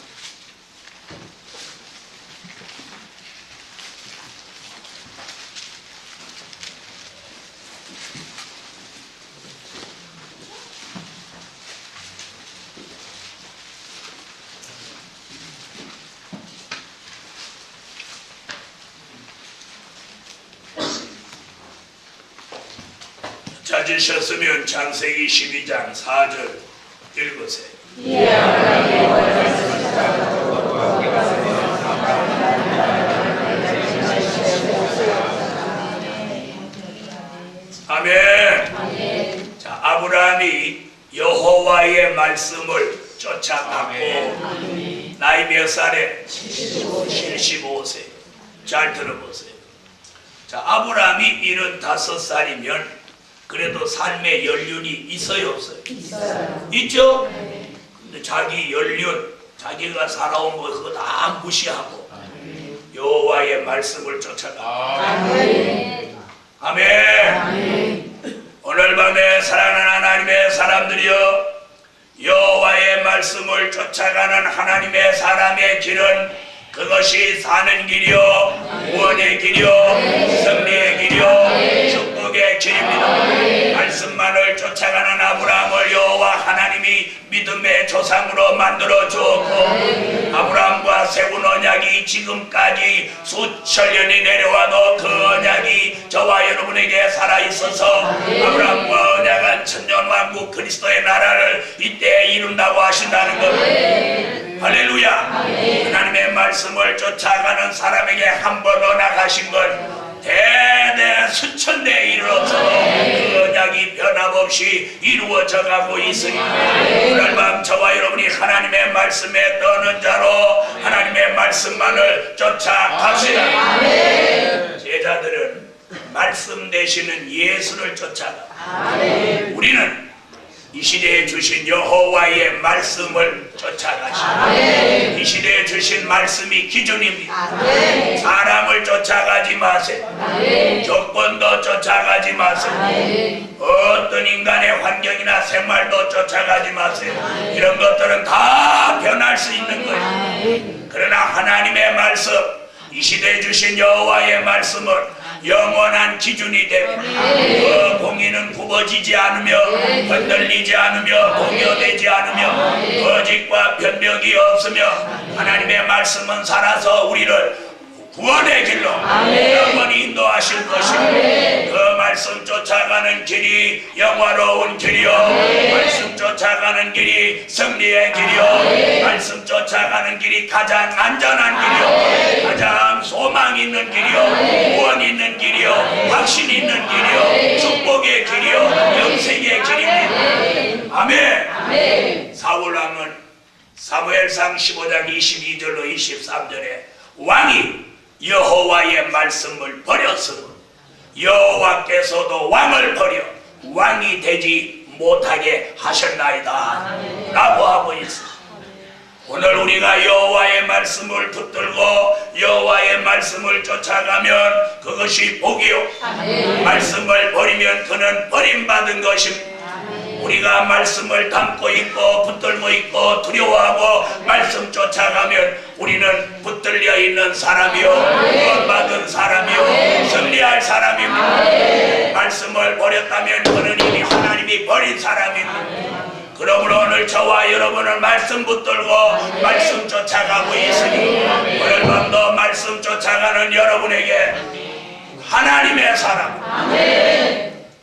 찾으셨으면 창세기 12장 4절 읽으세요. 아멘. 자, 아브라함이 여호와의 말씀을 쫓아갔고 나이 몇 살에? 75세. 잘 들어보세요. 자, 아브라함이 75살이면 그래도 삶의 연륜이 있어요, 없어요? 있어요. 있죠? 근데 자기 연륜, 자기가 살아온 거 그거 다 무시하고 여호와의 말씀을 쫓아가. 아멘. 아멘. 오늘 밤에 사랑하는 하나님의 사람들이여, 여호와의 말씀을 쫓아가는 하나님의 사람의 길은 그것이 사는 길이요, 구원의 길이요, 승리의 길이요, 축복의 길입니다. 말씀만을 쫓아가는 아브라함을 여호와 하나님이 믿음의 조상으로 만들어 주었고, 아브라함과 세운 언약이 지금까지 수천 년이 내려와도 그 언약이 저와 여러분에게 살아있어서 아브라함과 언약한 천년왕국 그리스도의 나라를 이때에 이룬다고 하신다는 것. 할렐루야. 하나님의 말씀을 쫓아가는 사람에게 한 번 언약하신 건 대대 수천대에 이르러서 그 언약이 변함없이 이루어져 가고 있으니 오늘 밤 저와 여러분이 하나님의 말씀에 떠는 자로 하나님의 말씀만을 쫓아갑시다. 제자들은 말씀 되시는 예수를 쫓아가. 우리는 이 시대에 주신 여호와의 말씀을 쫓아가시오. 이 시대에 주신 말씀이 기준입니다. 사람을 쫓아가지 마세요. 조건도 쫓아가지 마세요. 어떤 인간의 환경이나 생활도 쫓아가지 마세요. 이런 것들은 다 변할 수 있는 거예요. 그러나 하나님의 말씀, 이 시대에 주신 여호와의 말씀은 영원한 기준이 되고 그 공의는 굽어지지 않으며 흔들리지 않으며 동요되지 않으며 거짓과 변명이 없으며 하나님의 말씀은 살아서 우리를 구원의 길로 영원히 인도하실 것이고 그 말씀 쫓아가는 길이 영화로운 길이요 말씀 쫓아가는 길이 승리의 길이요 말씀 쫓아가는 길이 가장 안전한 길이요 가장 소망 있는 길이요 구원 있는 길이요 확신 있는 길이요 축복의 길이요 영생의 길입니다. 아멘. 사울왕은 사무엘상 15장 22절로 23절에 왕이 여호와의 말씀을 버렸으므로 여호와께서도 왕을 버려 왕이 되지 못하게 하셨나이다 라고 하고 있습니다. 오늘 우리가 여호와의 말씀을 붙들고 여호와의 말씀을 쫓아가면 그것이 복이요 말씀을 버리면 그는 버림받은 것입니다. 우리가 말씀을 담고 있고 붙들고 있고 두려워하고 말씀 쫓아가면 우리는 붙들려 있는 사람이요 구원받은 사람이요 승리할 사람입니다. 말씀을 버렸다면 그는 이미 하나님이 버린 사람입니다. 그러므로 오늘 저와 여러분은 말씀 붙들고 말씀 쫓아가고 있으니 오늘 밤도 말씀 쫓아가는 여러분에게 하나님의 사람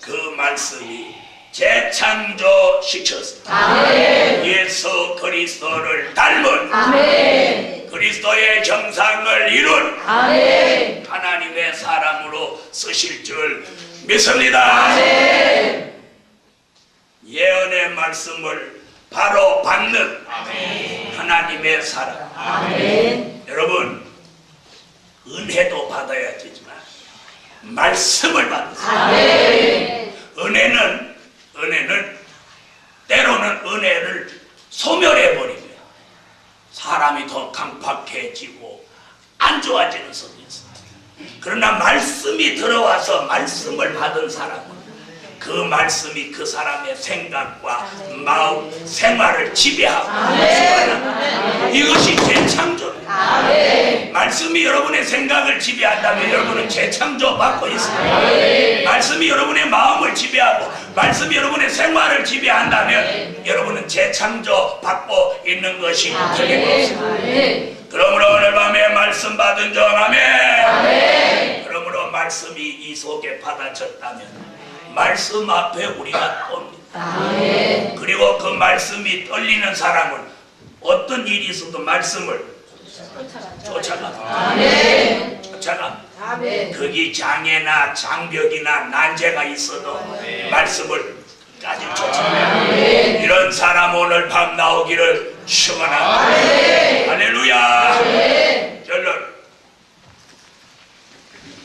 그 말씀이 재창조시켰습니다. 예수 그리스도를 닮은 그리스도의 형상을 이룬 하나님의 사람으로 쓰실 줄 믿습니다. 예언의 말씀을 바로 받는 하나님의 사람. 여러분 은혜도 받아야 되지만 말씀을 받으세요. 은혜는 때로는 은혜를 소멸해버리면 사람이 더 강팍해지고 안 좋아지는 속이 있습니다. 그러나 말씀이 들어와서 말씀을 받은 사람은 그 말씀이 그 사람의 생각과 마음, 생활을 지배하고 이것이 재창조입니다. 말씀이 여러분의 생각을 지배한다면 여러분은 재창조 받고 있습니다. 말씀이 여러분의 마음을 지배하고 말씀이 여러분의 생활을 지배한다면 여러분은 재창조 받고 있는 것이 틀림없습니다. 그러므로 오늘 밤에 말씀 받은 종 아멘. 그러므로 말씀이 이 속에 받아졌다면 말씀 앞에 우리가 떱니다. 그리고 그 말씀이 떨리는 사람은 어떤 일이 있어도 말씀을 쫓아갑니다. 쫓아갑니다. 거기 장애나 장벽이나 난제가 있어도 말씀을 까지 쫓아갑니다. 이런 사람 오늘 밤 나오기를 축원합니다. 할렐루야. 결론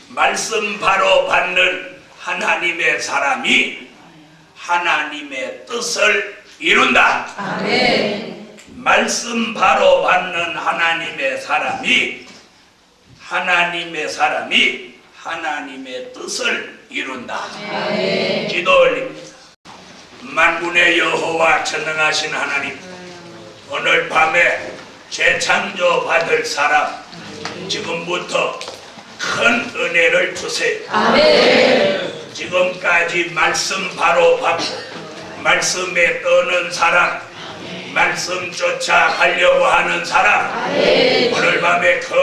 말씀 바로 받는 하나님의 사람이 하나님의 뜻을 이룬다. 말씀 바로 받는 하나님의 사람이 하나님의 뜻을 이룬다. 기도 올립니다. 만군의 여호와 전능하신 하나님, 오늘 밤에 재창조 받을 사람 지금부터 큰 은혜를 주세요. 지금까지 말씀 바로 받고 말씀에 떠는 사람, 말씀 쫓아가려고 하는 사람 오늘 밤에 큰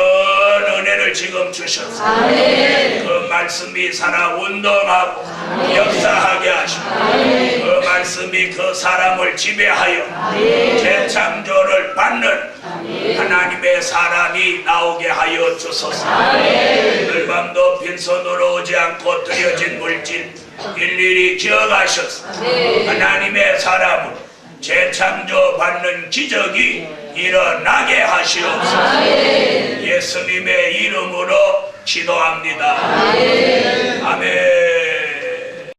은혜를 지금 주셨습니다. 그 말씀이 살아 운동하고 역사하게 하시고 그 말씀이 그 사람을 지배하여 재창조를 받는 하나님의 사람이 나오게 하여 주소서. 오늘 밤도 빈손으로 오지 않고 드려진 물질 일일이 기억하셔서 하나님의 사람으로 재창조 받는 기적이 일어나게 하시옵소서. 예수님의 이름으로 기도합니다. 아멘.